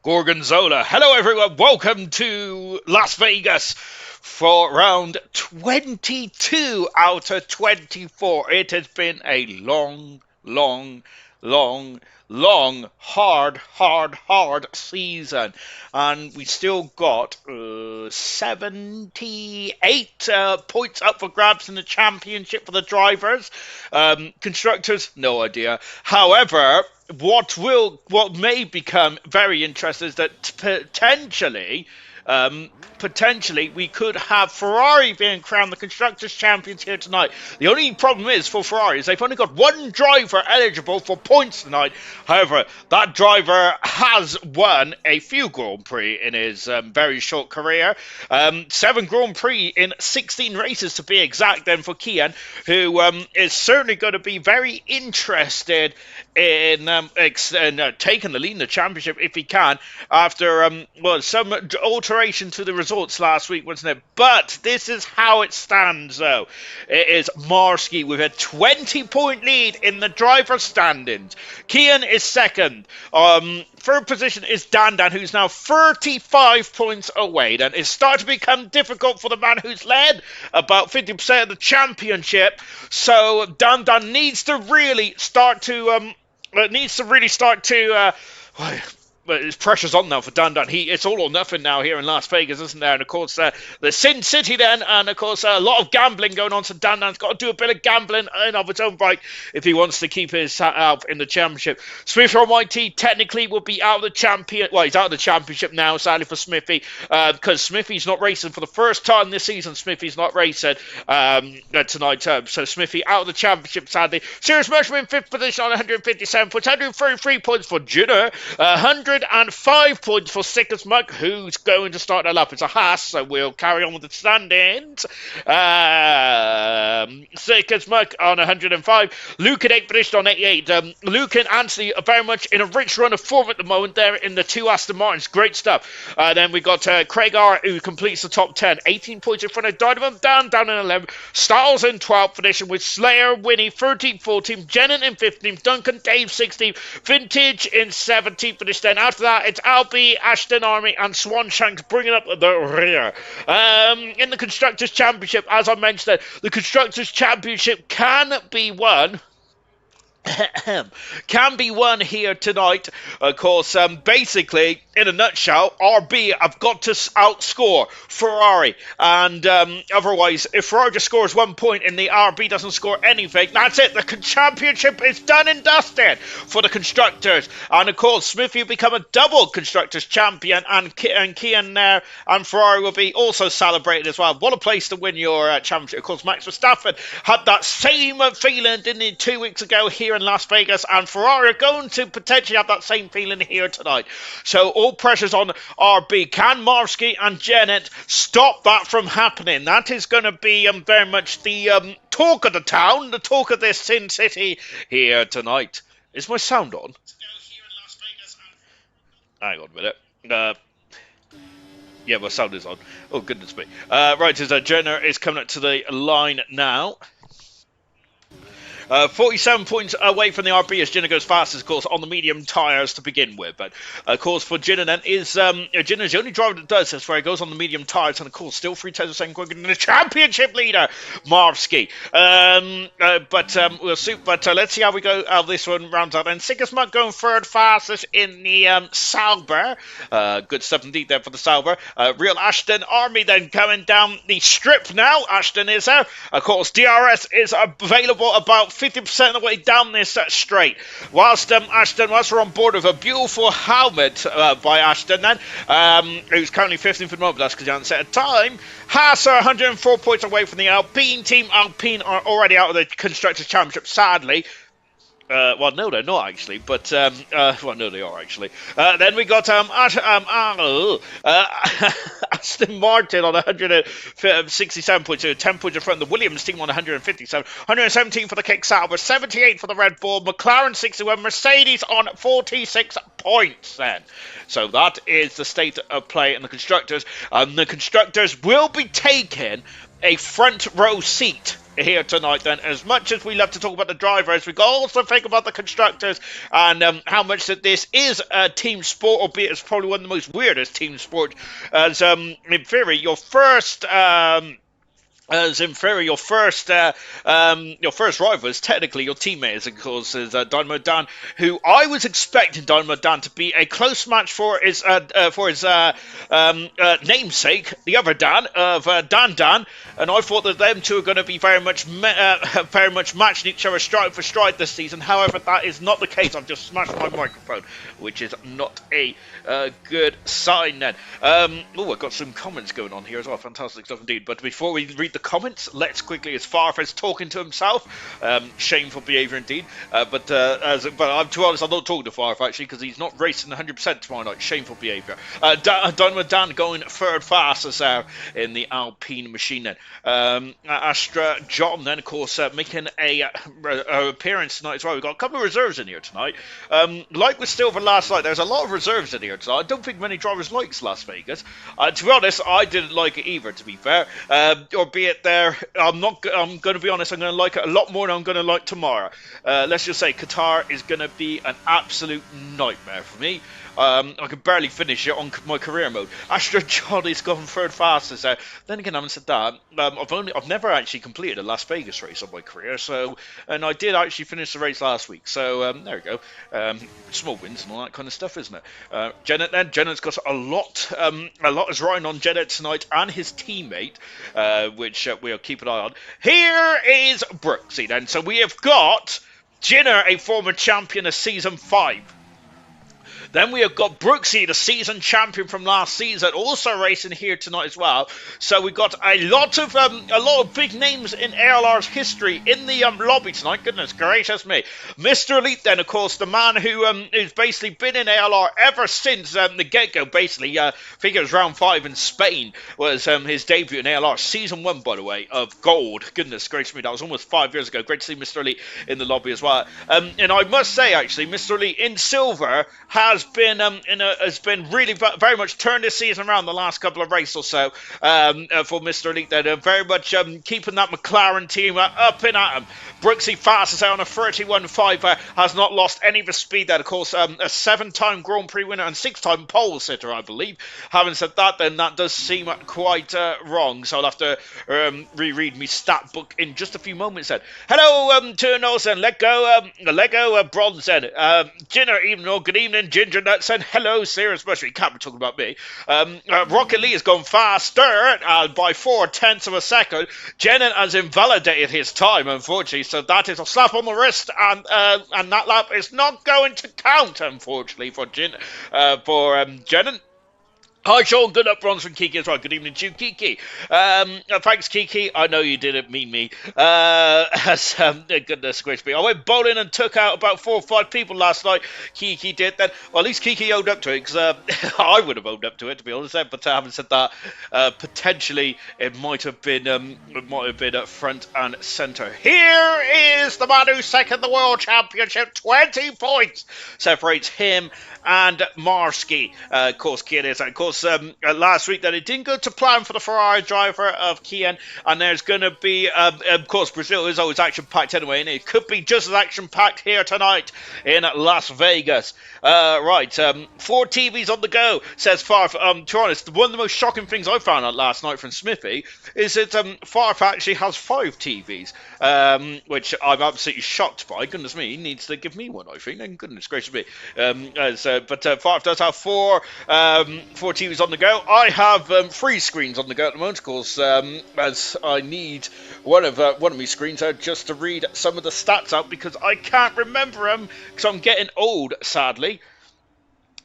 Gorgonzola. Hello, everyone. Welcome to Las Vegas for round 22 out of 24. It has been a long, hard season. And we still got 78 points up for grabs in the championship for the drivers. Constructors, no idea. However, what may become very interesting is that potentially we could have Ferrari being crowned the Constructors' Champions here tonight. The only problem is for Ferrari is they've only got one driver eligible for points tonight. However, that driver has won a few Grand Prix in his very short career. 7 Grand Prix in 16 races to be exact then for Kian, who is certainly going to be very interested in taking the lead in the championship if he can after some alteration to the results last week, wasn't it? But this is how it stands, though. It is Marski with a 20-point lead in the driver's standings. Kian is second. Third position is Dan, who's now 35 points away. Then it's starting to become difficult for the man who's led about 50% of the championship. So Dan needs to really start to well, his pressure's on now for Dan. It's all or nothing now here in Las Vegas, isn't there? And of course, the Sin City then, and of course, a lot of gambling going on. So Dan's got to do a bit of gambling in of its own right if he wants to keep his hat out in the championship. Smithy Almighty technically will be out of the champion. Well, he's out of the championship now, sadly for Smithy, because Smithy's not racing for the first time this season. Smithy's not racing tonight, so Smithy out of the championship, sadly. Serious Merchant in 5th position on 157 points, 133 points for Junior, 105 points for Sickers Muck, who's going to start the lap. It's a Haas, so we'll carry on with the standings. Sickers Muck on 105. Luke in 8th position on 88. Luke and Anthony are very much in a rich run of form at the moment. They're in the 2 Aston Martins. Great stuff. Then we got Craig R, who completes the top 10. 18 points in front of Dynamo. Down in 11. Styles in 12th position with Slayer, Winnie, 13th, 14th. Jenin in 15th. Duncan, Dave, 16th. Vintage in 17th position. Then after that, it's Albie, Ashton Army, and Swanshanks bringing up the rear. In the Constructors' Championship, as I mentioned, the Constructors' Championship can be won here tonight. Of course, basically, in a nutshell, RB have got to outscore Ferrari, and otherwise, if Ferrari just scores 1 point and the RB doesn't score anything, that's it. The championship is done and dusted for the Constructors, and of course, Smithy will become a double Constructors champion, and Kian there and Ferrari will be also celebrated as well. What a place to win your championship. Of course, Max Verstappen had that same feeling, didn't he, 2 weeks ago here in Las Vegas, and Ferrari are going to potentially have that same feeling here tonight. So all pressure's on RB. Can Marsky and Janet stop that from happening? That is going to be very much the talk of the town, the talk of this Sin City here tonight. Is my sound on? Hang on a minute. Yeah, my sound is on. Oh, goodness me. Right, as Jenner is coming up to the line now. 47 points away from the RB as Jenner goes fastest, of course, on the medium tyres to begin with. But, of course, for Jenner then is Jenner's the only driver that does this, where he goes on the medium tyres, and, of course, still 3 tenths of a second quicker than the championship leader, Marvsky. We'll see. But let's see how this one rounds out. And Sigismund going third fastest in the Sauber. Good stuff indeed there for the Sauber. Real Ashton Army then coming down the strip now. Ashton is there. Of course, DRS is available about 50% of the way down this straight. Whilst we're on board with a beautiful helmet by Ashton then, who's currently 15th for the moment, that's because he hasn't set a time. Haas are 104 points away from the Alpine team. Alpine are already out of the Constructors' Championship, sadly. Well, no, they're not actually, but well, no, they are actually. Then we got Aston Martin on 167 points, so 10 points in front of the Williams team on 157, 117 for the Kick Sauber, 78 for the Red Bull, McLaren 61, Mercedes on 46 points. Then, so that is the state of play in the Constructors. The Constructors will be taking a front row seat here tonight then. As much as we love to talk about the drivers, we can also think about the constructors and how much that this is a team sport, albeit it's probably one of the most weirdest team sports. As in theory, your first rival is technically your teammate, of course, is Dynamo Dan, who I was expecting Dynamo Dan to be a close match for his namesake, the other Dan of Dan, and I thought that them two are going to be very much matching each other stride for stride this season. However, that is not the case. I've just smashed my microphone, which is not a good sign. Then, I've got some comments going on here as well. Fantastic stuff indeed. But before we read the comments, let's quickly, as Farf is talking to himself, shameful behaviour indeed. But to be honest, I'm not talking to Farf actually because he's not racing 100% tomorrow night. Shameful behaviour. Dynamo Dan going third fastest in the Alpine machine. Then Astra John then of course making a appearance tonight as well. We've got a couple of reserves in here tonight. Like with Silver last night, there's a lot of reserves in here tonight. I don't think many drivers likes Las Vegas. To be honest, I didn't like it either. To be fair, albeit there, I'm going to be honest. I'm going to like it a lot more than I'm going to like tomorrow. Let's just say Qatar is going to be an absolute nightmare for me. I could barely finish it on my career mode. Astra John is going third fastest. Then again, having said that, I've never actually completed a Las Vegas race on my career. And I did actually finish the race last week. So there we go. Small wins and all that kind of stuff, isn't it? Jennet's got a lot is riding on Jennet tonight and his teammate, which we'll keep an eye on. Here is Brooksy then. So we have got Jenner, a former champion of season 5. Then we have got Brooksy, the season champion from last season, also racing here tonight as well. So we've got a lot of big names in ALR's history in the lobby tonight. Goodness gracious me. Mr. Elite then, of course, the man who's basically been in ALR ever since the get-go, basically. I think it was round 5 in Spain was his debut in ALR. Season 1, by the way, of gold. Goodness gracious me, that was almost 5 years ago. Great to see Mr. Elite in the lobby as well. And I must say, actually, Mr. Elite in silver has been really very much turned this season around the last couple of races or so for Mr. Elite. They're very much keeping that McLaren team up and at him. Brooksy fastest out on a 31.5 has not lost any of the speed there. Of course, a 7-time Grand Prix winner and 6-time pole sitter, I believe. Having said that, then that does seem quite wrong. So I'll have to reread my stat book in just a few moments then. Hello to Nelson, Lego Bronze then. Ginner, good evening, Ginger Nuts, and hello, Serious Mushroom. You can't be talking about me. Rocket Lee has gone faster by 0.4 of a second. Jennen has invalidated his time, unfortunately, so that is a slap on the wrist, and that lap is not going to count, unfortunately, for Jennen. Hi Sean, good up bronze from Kiki as well. Good evening to you, Kiki. Thanks Kiki, I know you didn't mean me. Goodness gracious me. I went bowling and took out about 4 or 5 people last night. Kiki did then. Well, at least Kiki owned up to it, because I would have owned up to it, to be honest. But having said that, potentially it might have been front and centre. Here is the man who's second the World Championship. 20 points separates him and Marsky. Of course, Kian is, of course, last week that it didn't go to plan for the Ferrari driver of Kian, and there's going to be, of course, Brazil is always action-packed anyway, and it could be just as action-packed here tonight in Las Vegas. Right, 4 TVs on the go, says Farf. To be honest, one of the most shocking things I found out last night from Smithy is that Farf actually has 5 TVs, which I'm absolutely shocked by. Goodness me, he needs to give me one, I think, and goodness gracious me. But Farf does have 4 TVs on the go. I have 3 screens on the go at the moment, of course, as I need one of my screens out just to read some of the stats out, because I can't remember them, because I'm getting old, sadly.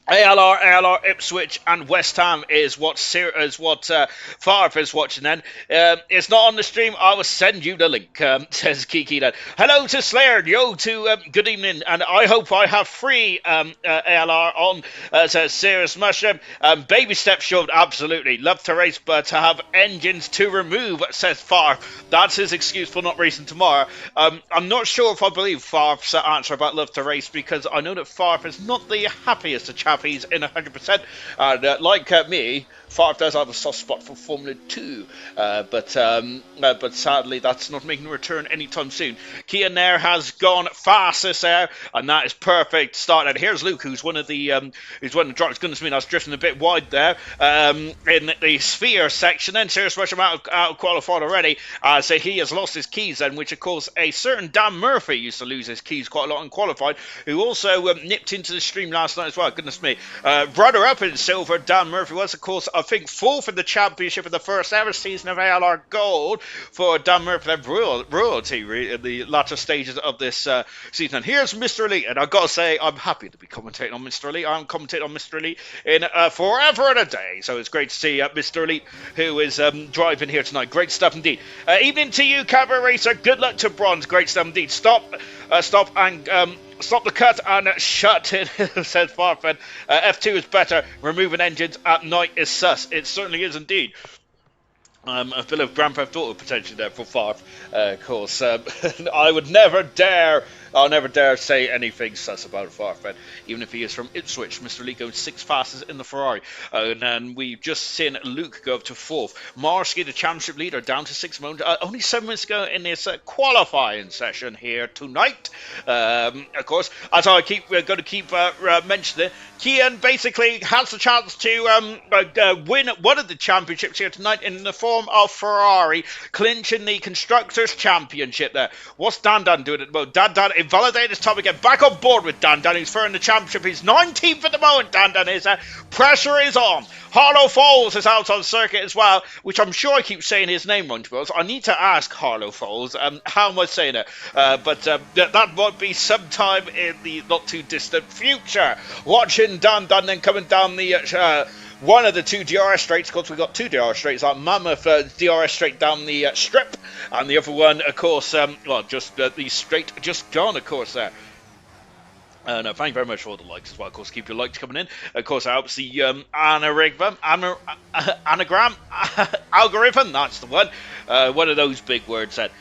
ALR, Ipswich, and West Ham is what Farf is watching then. It's not on the stream. I will send you the link, says Kiki then. Hello to Slayer, good evening, and I hope I have 3 ALR on, says Serious Mushroom. Baby steps shoved, absolutely. Love to race, but to have engines to remove, says Farf. That's his excuse for not racing tomorrow. I'm not sure if I believe Farf's answer about love to race, because I know that Farf is not the happiest of chappies in 100%, and like me, Favre does have a soft spot for Formula 2, but sadly that's not making a return anytime soon. Kian there has gone fastest there, and that is perfect start. And here's Luke, who's one of the drivers. Goodness me, that's drifting a bit wide there in the sphere section. Then Serious Rush out of qualified already, so he has lost his keys then, which of course a certain Dan Murphy used to lose his keys quite a lot in qualified, who also nipped into the stream last night as well. Goodness me. Runner up in silver, Dan Murphy was, of course, I think, fourth in the championship in the first ever season of ALR Gold for Dan Murphy. Royalty in the latter stages of this season. And here's Mr. Elite, and I've got to say, I'm happy to be commentating on Mr. Elite. I'm commentating on Mr. Elite in forever and a day, so it's great to see Mr. Elite, who is driving here tonight. Great stuff indeed. Evening to you, Cabaret Racer. Good luck to Bronze. Great stuff indeed. Stop the cut and shut it, said Farfan. F2 is better. Removing engines at night is sus. It certainly is indeed. A bit of Grand Theft Auto potentially there for Favre, of course. I would never dare say anything sus about Favre, even if he is from Ipswich. Mr. Lee going 6th fastest in the Ferrari. And then we've just seen Luke go up to 4th. Marsky, the championship leader, down to 6 moments. Only 7 minutes ago in this qualifying session here tonight. Of course, as we're going to keep mentioning, Kian basically has the chance to win one of the championships here tonight in the form of Ferrari, clinching the Constructors' Championship there. What's Dan doing at the moment? Dan invalidated his time again. Back on board with Dan, who's third in the championship. He's 19th at the moment, Dan is. Pressure is on. Harlow Falls is out on circuit as well, which I'm sure I keep saying his name wrong, to be honest. I need to ask Harlow Falls, how am I saying it? But that might be sometime in the not too distant future. Watching Dan then coming down the one of the 2 DRS straights. Of course, we've got 2 DRS straights, like Mammoth DRS straight down the strip, and the other one, of course, just the straight just gone, of course, there. No, thank you very much for all the likes as well. Of course, keep your likes coming in. Of course, I hope the anagram algorithm, that's the one. One of those big words then.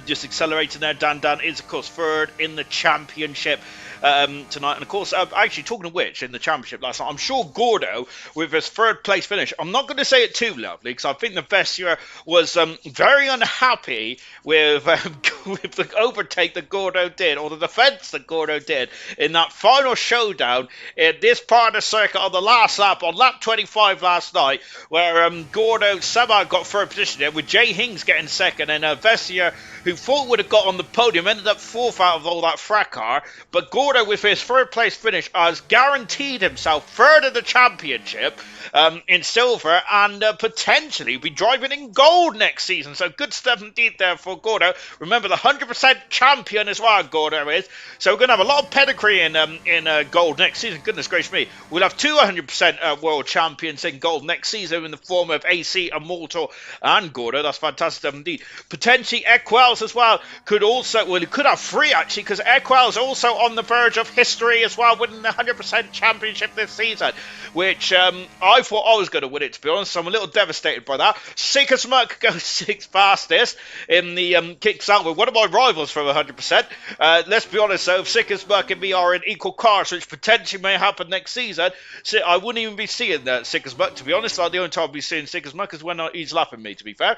Just accelerating there. Dan is, of course, third in the championship tonight. And of course, actually, talking of which, in the championship last night, I'm sure Gordo, with his 3rd place finish, I'm not going to say it too loudly, because I think the Vessier was very unhappy with the overtake that Gordo did, or the defense that Gordo did in that final showdown in this part of the circuit on the last lap, on lap 25 last night, where Gordo somehow got 3rd position there, with Jay Hings getting 2nd, and Vessier, who thought would have got on the podium, ended up 4th out of all that fracas. But Gordo, with his 3rd place finish, has guaranteed himself 3rd in the championship in silver, and potentially be driving in gold next season. So good stuff indeed there for Gordo. Remember, the 100% champion as well, Gordo is. So we're going to have a lot of pedigree in gold next season. Goodness gracious me. We'll have 200% world champions in gold next season in the form of AC, Immortal, and Gordo. That's fantastic stuff indeed. Potentially Equels as well could also, well, he could have 3 actually, because Equels also on the verge of history as well, winning the 100% championship this season, which I thought I was going to win it, to be honest, so I'm a little devastated by that. Sick as Muck goes 6th fastest in the kicks out with one of my rivals from 100%. Let's be honest though, if Sick as Muck and me are in equal cars, which potentially may happen next season, so I wouldn't even be seeing Sick as Muck, to be honest. The only time I'll be seeing Sick as Muck is when he's lapping me, to be fair.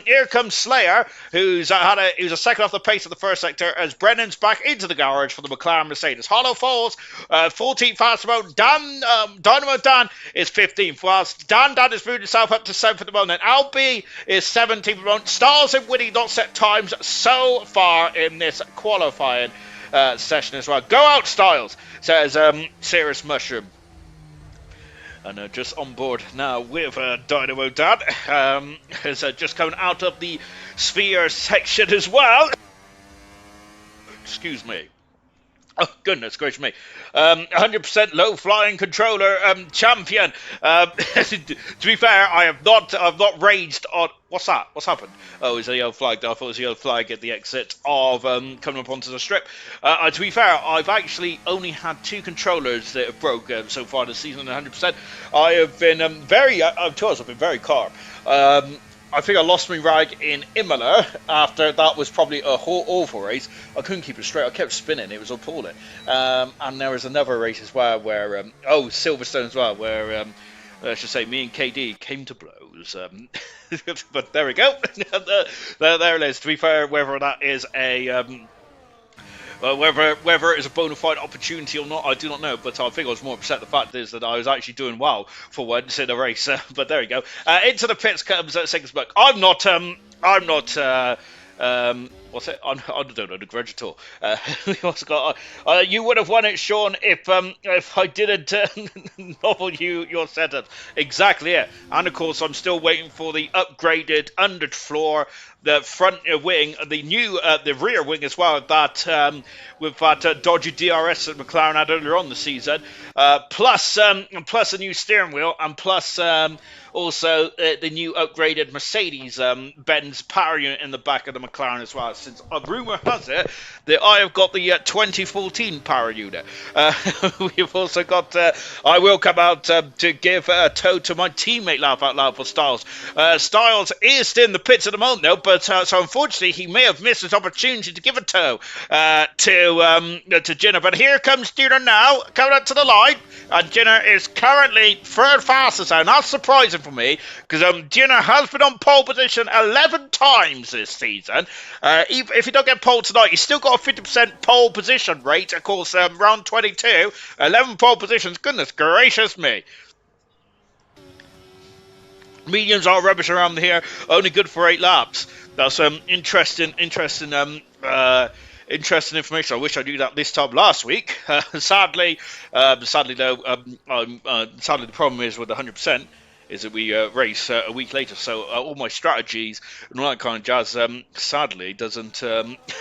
Here comes Slayer, who's a second off the pace of the first sector, as Brennan's back into the garage for the McLaren Mercedes. Harlow Falls, 14th fast mode. Dynamo Dan is 15th, whilst Dan has moved himself up to 7th at the moment. Albie is 17th at the moment. Stars and Winnie not set times so far in this qualifying session as well. Go out, Styles, says Serious Mushroom. And just on board now with Dynamo Dan, is just coming out of the sphere section as well. Excuse me. Oh, goodness gracious me. 100% low-flying controller champion. To be fair, I've not raged on... What's that? What's happened? Oh, it's a yellow flag. I thought it was a yellow flag at the exit of coming up onto the strip. To be fair, I've actually only had 2 controllers that have broke so far this season, 100%. I have been I've been very calm. I think I lost my rag in Imola after that was probably a whole awful race. I couldn't keep it straight. I kept spinning. It was appalling. And there was another race as well where, Silverstone as well, where let's just say me and KD came to blows. But there we go. There it is. To be fair, whether that is a whether it is a bona fide opportunity or not, I do not know. But I think I was more upset. The fact is that I was actually doing well for once in a race. But there we go. Into the pits comes Sigensburg. I'm not. What's it? I don't know the grudge at all. You would have won it, Sean, if I didn't novel your setup. Exactly it. And of course, I'm still waiting for the upgraded underfloor, the front wing, the new the rear wing as well. That with that dodgy DRS that McLaren had earlier on the season, plus a new steering wheel, and plus also the new upgraded Mercedes-Benz power unit in the back of the McLaren as well. Since a rumour has it that I have got the 2014 power unit. We've also got. I will come out to give a tow to my teammate Laugh Out Loud for Styles. Styles is still in the pits at the moment, though, but so unfortunately he may have missed his opportunity to give a tow to Jenner. But here comes Jenner now, coming up to the line, and Jenner is currently third fastest now. Not surprising for me, because Jenner has been on pole position 11 times this season. If you don't get pole tonight, you've still got a 50% pole position rate. Of course, round 22, 11 pole positions. Goodness gracious me. Mediums are rubbish around here, only good for 8 laps. That's interesting information. I wish I knew that this time last week. Sadly though, sadly the problem is with 100%. Is that we race a week later, so all my strategies and all that kind of jazz, sadly, doesn't.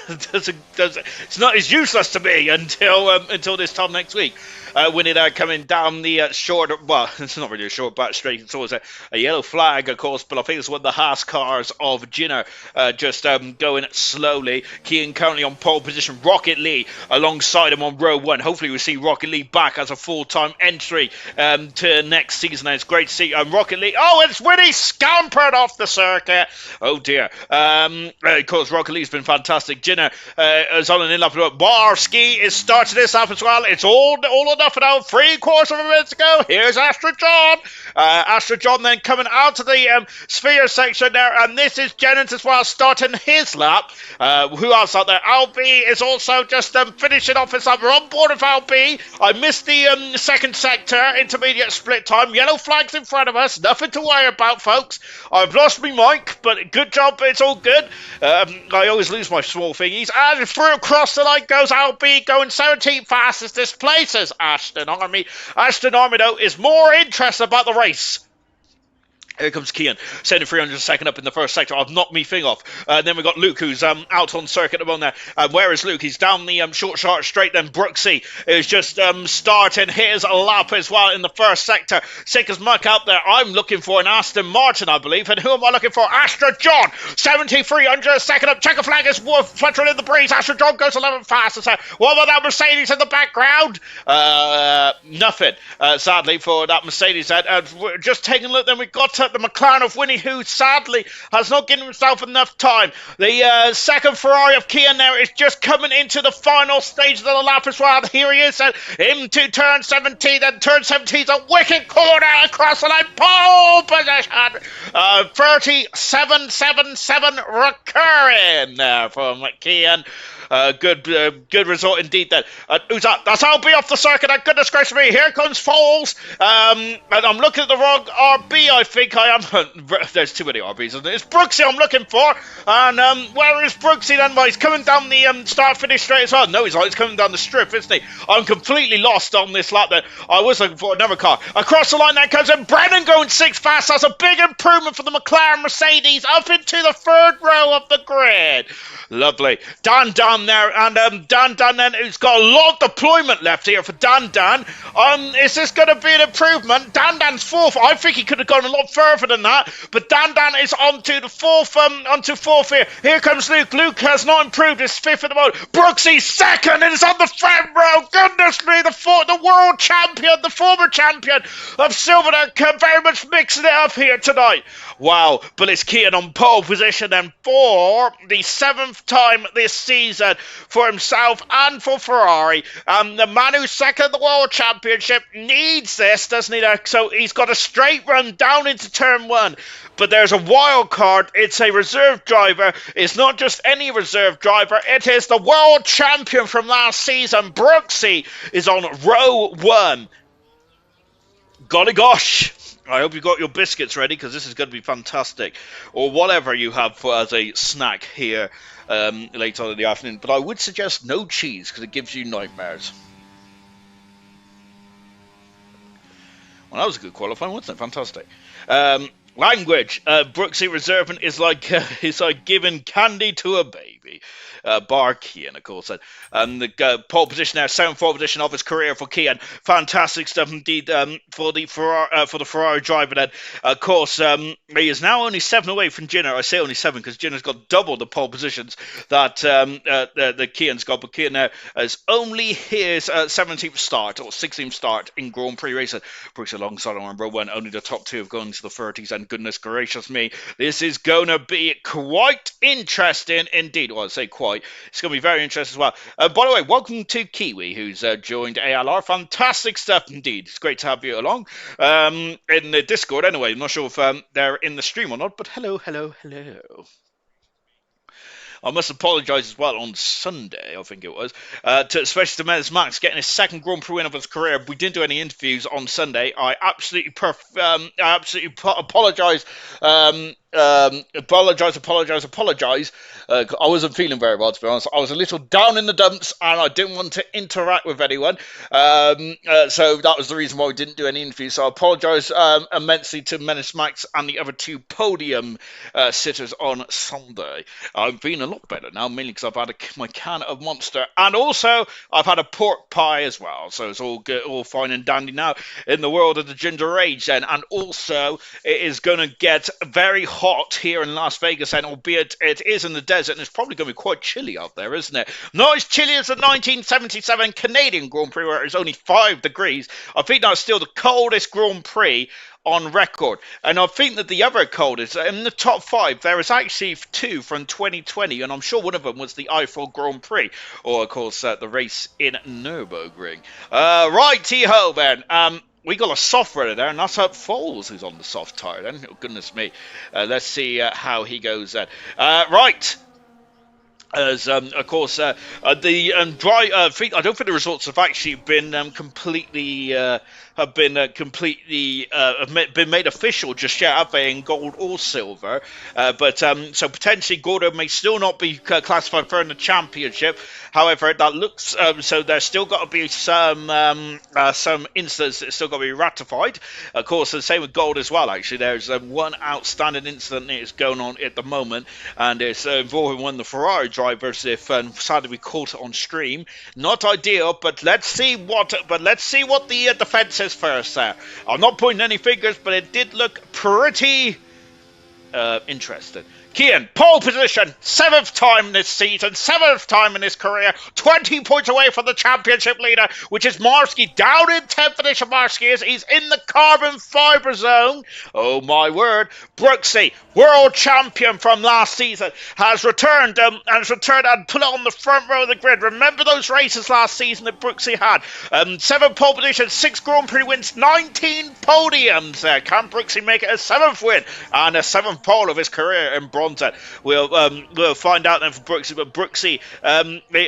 It's not as useless to me until this time next week. When it coming down the short, well, it's not really a short back straight. It's always a yellow flag, of course, but I think it's one of the Haas cars of Ginner just going slowly. Kean currently on pole position. Rocket Lee alongside him on row 1. Hopefully, we'll see Rocket Lee back as a full-time entry to next season. And it's great to see Rocket League. Oh, it's Winnie scampered off the circuit. Oh dear. Of course, Rocket League's been fantastic. Jenner is on an in lap. Barski is starting this up as well. It's all enough now. 3/4 of a minute to go. Here's Astra John. Astra John then coming out of the sphere section there, and this is Jennings as well starting his lap. Who else out there? Albie is also just finishing off his lap. We're on board with Albie. I missed the second sector intermediate split time. Yellow flags in front of us. Nothing to worry about, folks. I've lost my mic, but good job. It's all good. I always lose my small thingies. And through across the line goes Albie, going 17th fastest. Displaces Ashton Army. Ashton Army, though, is more interested about the race. Here comes Kian, sending 300 second up in the first sector. I've knocked me thing off. Then we've got Luke, who's out on circuit at the moment there. Where is Luke? He's down the short straight. Then Brooksy is just starting his lap as well in the first sector. Sick as muck out there. I'm looking for an Aston Martin, I believe. And who am I looking for? Astra John, 7,300 second up. Checker flag is fluttering in the breeze. Astra John goes 11 fastest. What about that Mercedes in the background? Nothing, sadly, for that Mercedes. Just taking a look, then we've got the McLaren of Winnie, who sadly has not given himself enough time. The second Ferrari of Kian there is just coming into the final stage of the lap as well. Here he is, into turn 17. Then turn 17 is a wicked corner across the line. Pole position. 37.77 recurring there from Kian. Good result indeed then. Who's that? That's Albie off the circuit. Goodness gracious me. Here comes Foles. And I'm looking at the wrong RB, I think I am. There's too many RBs, isn't it? It's Brooksy I'm looking for. And where is Brooksy then? Well, he's coming down the start-finish straight as well. No, he's not. He's coming down the strip, isn't he? I'm completely lost on this lap then. I was looking for another car. Across the line there comes in Brennan going 6th fast. That's a big improvement for the McLaren Mercedes up into the 3rd row of the grid. Lovely. Dan there, and Dan then, who's got a lot of deployment left here for Dan. Is this going to be an improvement? Dan's 4th. I think he could have gone a lot further. further than that. But Dan is onto the fourth here. Here comes Luke. Luke has not improved. It's fifth at the moment. Brooksy second and is on the front row. Goodness me, the world champion, the former champion of Silver, very much mixing it up here tonight. Wow, but it's Kean on pole position and for the 7th time this season for himself and for Ferrari. The man who's second the World Championship needs this, doesn't he? So he's got a straight run down into turn 1. But there's a wild card. It's a reserve driver. It's not just any reserve driver. It is the world champion from last season. Brooksy is on row 1. Golly gosh. I hope you got your biscuits ready because this is going to be fantastic. Or whatever you have as a snack here later on in the afternoon. But I would suggest no cheese because it gives you nightmares. Well, that was a good qualifying, wasn't it? Fantastic. Language. Brooksy reserving is like giving candy to a baby. Bar Kean, of course. And the pole position there, 7th pole position of his career for Kean. Fantastic stuff indeed for the Ferrari driver then. Of course, he is now only 7 away from Ginner. I say only 7 because Ginner's got double the pole positions that the Kean's got. But Kean now is only his 17th start or 16th start in Grand Prix racing. Brooks alongside on row 1, only the top 2 have gone to the 30s. And goodness gracious me, this is going to be quite interesting indeed. Well, I say quite. It's going to be very interesting as well. By the way, welcome to Kiwi, who's joined ALR. Fantastic stuff indeed. It's great to have you along in the Discord. Anyway, I'm not sure if they're in the stream or not, but hello. I must apologise as well on Sunday, I think it was, especially to Menace Max getting his 2nd Grand Prix win of his career. We didn't do any interviews on Sunday. I absolutely apologise. Apologise. I wasn't feeling very well, to be honest. I was a little down in the dumps and I didn't want to interact with anyone. So that was the reason why we didn't do any interviews. So I apologise immensely to Menace Max and the other 2 podium sitters on Sunday. I've been a lot better now, mainly because I've had my can of Monster and also I've had a pork pie as well. So it's all good, all fine and dandy now in the world of the Ginger Age then. And also it is going to get very hot here in Las Vegas, and albeit it is in the desert, and it's probably going to be quite chilly out there, isn't it? Not as chilly as the 1977 Canadian Grand Prix, where it was only 5 degrees. I think that's still the coldest Grand Prix on record, and I think that the other coldest in the top 5, there is actually 2 from 2020, and I'm sure one of them was the Eiffel Grand Prix, or of course the race in Nürburgring. Righty-ho then. We got a soft runner there, and that's Up Foles who's on the soft tyre then. Oh, goodness me. Let's see how he goes then. Right. As of course the dry I don't think the results have actually been completely been made official just yet, have they, in gold or silver, but so potentially Gordo may still not be classified for in the championship. However, that looks so there's still got to be some incidents that still got to be ratified. Of course, the same with gold as well. Actually, there's one outstanding incident that is going on at the moment, and it's involving one of the Ferrari drivers. If sadly we caught it on stream, not ideal. But let's see what the defense is first. There, I'm not pointing any fingers, but it did look pretty interesting. Kean, pole position, 7th time this season, 7th time in his career, 20 points away from the championship leader, which is Marski. Down in 10th position, Marski is. He's in the carbon fibre zone. Oh my word. Brooksy, world champion from last season, has returned and put it on the front row of the grid. Remember those races last season that Brooksy had? 7 pole positions, 6 Grand Prix wins, 19 podiums there. Can Brooksy make it a 7th win and a 7th pole of his career in bronze? We'll find out then for Brooksy, but Brooksy, I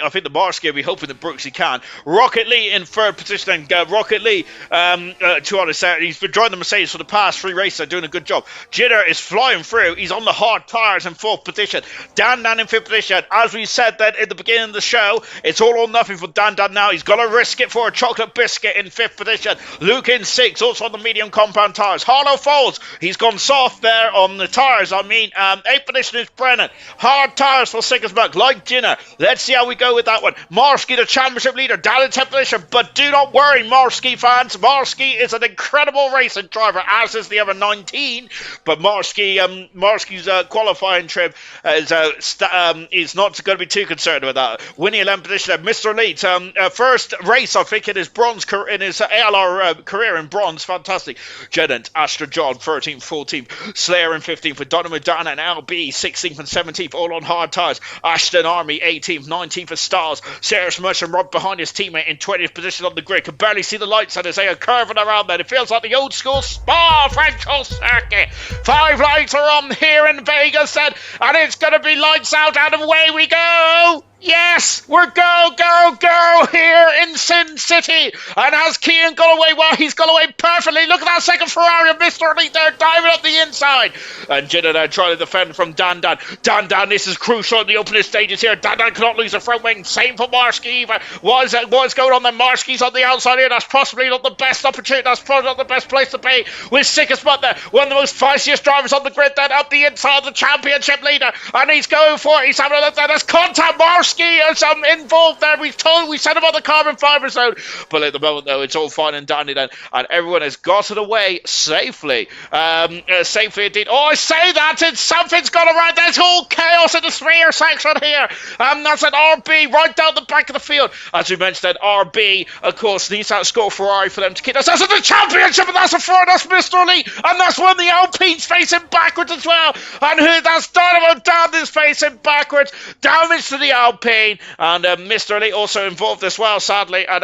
think the Marski will be hoping that Brooksy can. Rocket Lee in 3rd position, and Rocket Lee, to be honest, he's been driving the Mercedes for the past 3 races, they're doing a good job. Jitter is flying through, he's on the hard tyres in 4th position. Dan in 5th position. As we said that at the beginning of the show, it's all or nothing for Dan now. He's got to risk it for a chocolate biscuit in 5th position. Luke in 6th, also on the medium compound tyres. Harlow Falls, he's gone soft there on the tyres. 8th 8th position is Brennan. Hard tires for Sigismund, like Jenner. Let's see how we go with that one. Marski, the championship leader, down in 10th position, but do not worry, Marski fans. Marski is an incredible racing driver, as is the other 19, but Marski's qualifying trip is not going to be too concerned with that. Winning 11th position, Mr. Elite, first race, I think, in his ALR career in bronze. Fantastic. Jennant, Astra John, 13th, 14th. Slayer in 15th with Donovan Dan and LB, 16th and 17th, all on hard tires. Ashton Army, 18th, 19th for Stars. Sarah Merchant right behind his teammate in 20th position on the grid. Can barely see the lights and they are curving around there. It feels like the old school Spa Franco circuit. 5 lights are on here in Vegas, and it's going to be lights out and away we go. Yes, we're go here in Sin City. And has Kean got away? Well, he's got away perfectly. Look at that second Ferrari of Mr. Elite there, diving up the inside. And Jenna there trying to defend from Dan. Dan, this is crucial in the opening stages here. Dan cannot lose the front wing. Same for Marski. What's going on there? Marski's on the outside here. That's possibly not the best opportunity. That's probably not the best place to be. With Sigismund there, one of the most feistiest drivers on the grid, then up the inside of the championship leader. And he's going for it. He's having a look there. There's contact. Marski is involved there. We sent him on the carbon fibre zone, but at the moment though it's all fine and dandy then, and everyone has gotten away safely. Safely indeed. Oh, I say that something's gone around. There's all chaos in the sphere section here. That's an RB right down the back of the field. As we mentioned, that RB of course needs to outscore Ferrari for them to keep us. That's the championship, and that's a Ferrari. That's Mr. Elite, and that's when the Alpine's facing backwards as well. And that's Dynamo Dan is facing backwards. Damage to the Alpine. And Mr. Elite also involved as well, sadly. And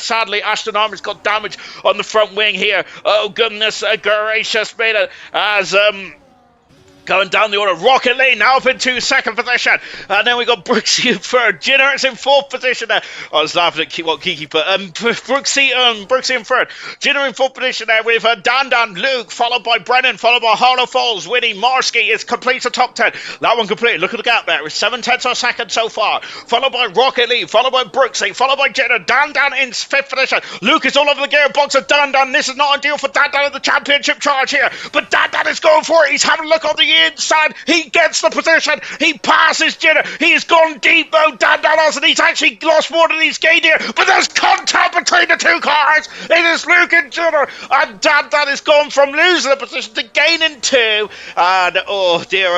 sadly, Ashton Armour's got damage on the front wing here. Oh, goodness gracious me. As going down the order, Rocket League now up into second position, and then we got Brooksy in third. Jenner is in fourth position there. I was laughing at what Kiki put. Brooksy in third. Jenner in fourth position there with Dan, Luke, followed by Brennan, followed by Harlow Falls, winning. Marski is completes the top 10. That one completed. Look at the gap there. It's 7/10 of a second so far. Followed by Rocket League, followed by Brooksy, followed by Jenner. Dan in fifth position. Luke is all over the gearbox of Dan. This is not ideal for Dan in the championship charge here, but Dan is going for it. He's having a look on the inside. He gets the position. He passes Jenner. He's gone deep though. Dan hasn't. He's actually lost more than he's gained here. But there's contact between the two cars. It is Luke and Jenner. And Dan has gone from losing the position to gaining 2. And oh dear.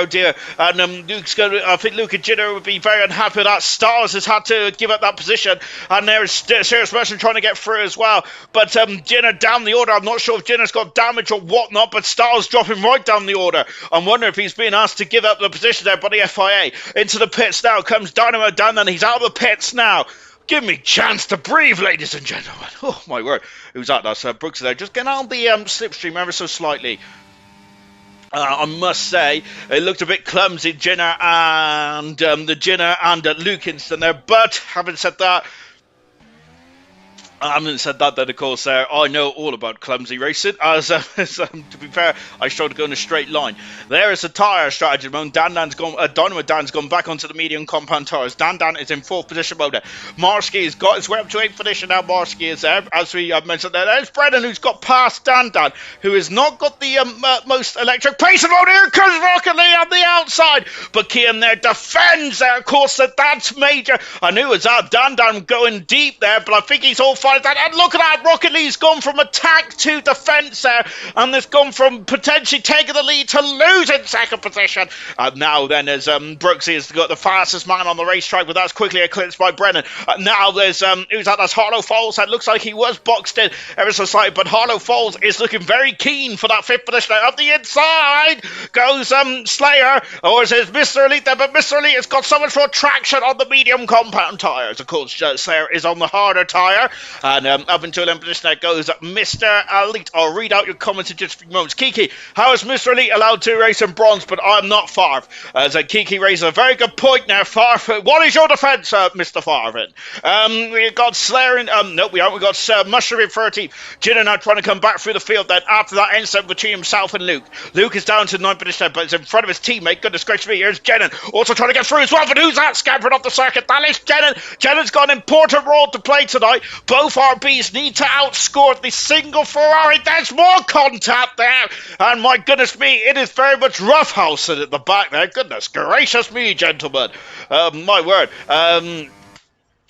And I think Luke and Jenner would be very unhappy with that. Stars has had to give up that position. And there's Serious Merchant trying to get through as well. But Jenner down the order. I'm not sure if Jenner's got damage or whatnot, but Stars dropping right down the order. I'm wondering if he's being asked to give up the position there by the FIA. Into the pits now comes Dynamo Dan, and he's out of the pits now. Give me chance to breathe, ladies and gentlemen. Oh my word. Who's that? That's Brooks there. Just getting on the slipstream ever so slightly. I must say, it looked a bit clumsy, Jenner and Lukinson there. But having said that, I haven't said that, then of course I know all about clumsy racing, as to be fair, I struggle to go in a straight line. There is a tyre strategy mode. Dynamo Dan's gone back onto the medium compound tyres. Dan is in fourth position mode there. Marski has got his way up to 8th position now. Marski is there, as we mentioned there. There's Brennan, who's got past Dan, who has not got the most electric pace mode. Here comes Rocket Lee on the outside, but Kian there defends there, of course, that's major. I knew it was that Dan going deep there, but I think he's all fine. And look at that, Rocket Lee's gone from attack to defence there, and it's gone from potentially taking the lead to losing second position. And now then as Brooksy has got the fastest man on the racetrack, but that's quickly eclipsed by Brennan. Now there's who's that? That's Harlow Falls. That looks like he was boxed in ever so slightly, but Harlow Falls is looking very keen for that 5th position. Up the inside goes Slayer, or is it Mr. Elite there? But Mr. Elite has got so much more traction on the medium compound tyres. Of course, Slayer is on the harder tyre. And up until 11th position there goes Mr. Elite. I'll read out your comments in just a few moments. Kiki, how is Mr. Elite allowed to race in bronze, but I'm not Favre? As Kiki raises a very good point now. Favre, what is your defence, Mr. Favre? We've got Slayer in, no, we haven't. We've got Mushroom in 13th. Jenner now trying to come back through the field then after that incident between himself and Luke. Luke is down to 9th position, but it's in front of his teammate. Goodness gracious me, here's Jenner also trying to get through as well, but who's that scampering off the circuit? That is Jenner. Jenner's got an important role to play tonight. Both both RBs need to outscore the single Ferrari. There's more contact there. And my goodness me, it is very much roughhousing at the back there. Goodness gracious me, gentlemen. My word.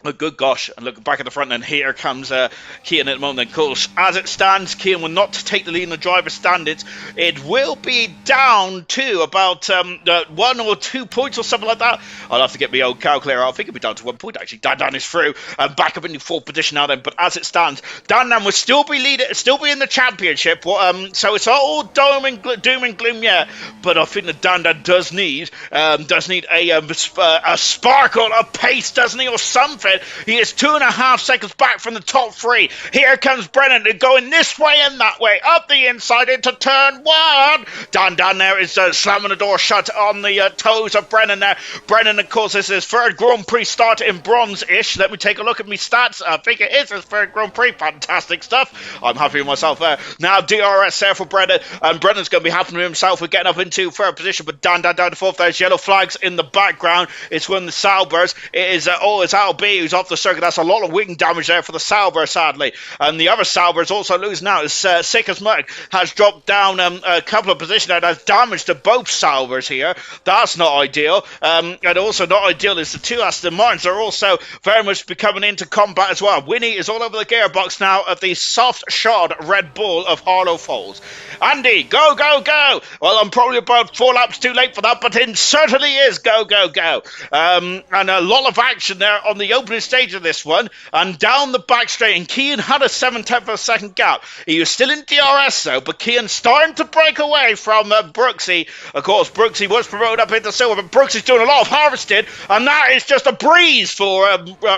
Oh, good gosh, and look back at the front, and here comes Kian at the moment. Of course, as it stands, Kian will not take the lead in the driver's standards. It will be down to about 1 or 2 points or something like that. I'll have to get my old calculator. I think it'll be down to 1 point, actually. Dan is through and back up in the 4th position now then. But as it stands, Dan will still be in the championship. So it's all doom and gloom, yeah. But I think that Dan does need a sparkle, a pace, doesn't he, or something. He is 2.5 seconds back from the top 3. Here comes Brennan going this way and that way, up the inside into turn 1. Dan there is slamming the door shut on the toes of Brennan there. Brennan, of course, is his 3rd Grand Prix start in bronze-ish. Let me take a look at my stats. I think it is his 3rd Grand Prix. Fantastic stuff. I'm happy with myself there. Now DRS there for Brennan, and Brennan's going to be happy with himself with getting up into 3rd position, but Dan down to 4th. There's yellow flags in the background. It's when the Saubers. It is, it's Albie who's off the circuit. That's a lot of wing damage there for the Sauber, sadly. And the other Sauber is also losing out. As Sick as Merc has dropped down a couple of positions and has damage to both Saubers here. That's not ideal. And also not ideal is the 2 Aston Martins are also very much becoming into combat as well. Winnie is all over the gearbox now of the soft shod Red Bull of Harlow Falls. Andy, go, go, go! Well, I'm probably about 4 laps too late for that, but it certainly is go, go, go. And a lot of action there on the opening stage of this one, and down the back straight, and Kean had a 7/10 of a second gap. He was still in DRS though, but Kean starting to break away from Brooksy. Of course, Brooksy was promoted up into silver, but Brooksy's doing a lot of harvesting, and that is just a breeze for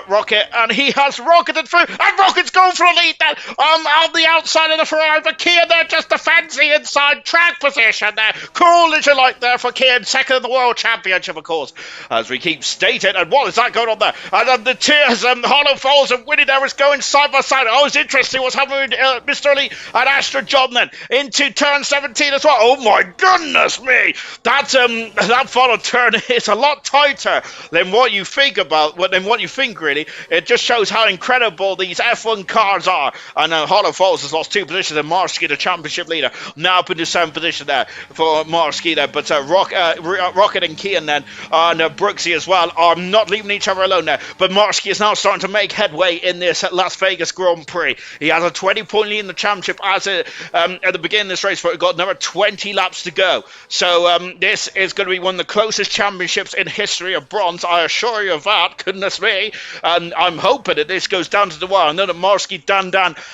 Rocket, and he has rocketed through, and Rocket's going for a lead then on the outside of the Ferrari, but Kean there just a fancy inside track position there. Cool as you like there for Kean, 2nd in the World Championship, of course, as we keep stating. And what is that going on there? And the tears Hollow Falls and Winnie there is going side by side. Oh, it's interesting what's happening with Mr. Elite and Astra John then into turn 17 as well. Oh my goodness me, that final turn is a lot tighter than what you think really. It just shows how incredible these F1 cars are. And Hollow Falls has lost 2 positions, and Marsky, the championship leader, now up into 7th position there for Marsky there. But Rocket and Kean then and Brooksy as well are not leaving each other alone there. But Marsky is now starting to make headway in this Las Vegas Grand Prix. He has a 20-point lead in the championship at the beginning of this race, but we've got another 20 laps to go. So this is going to be one of the closest championships in history of bronze, I assure you of that. Goodness me. And I'm hoping that this goes down to the wire. I know that Marsky, Dan,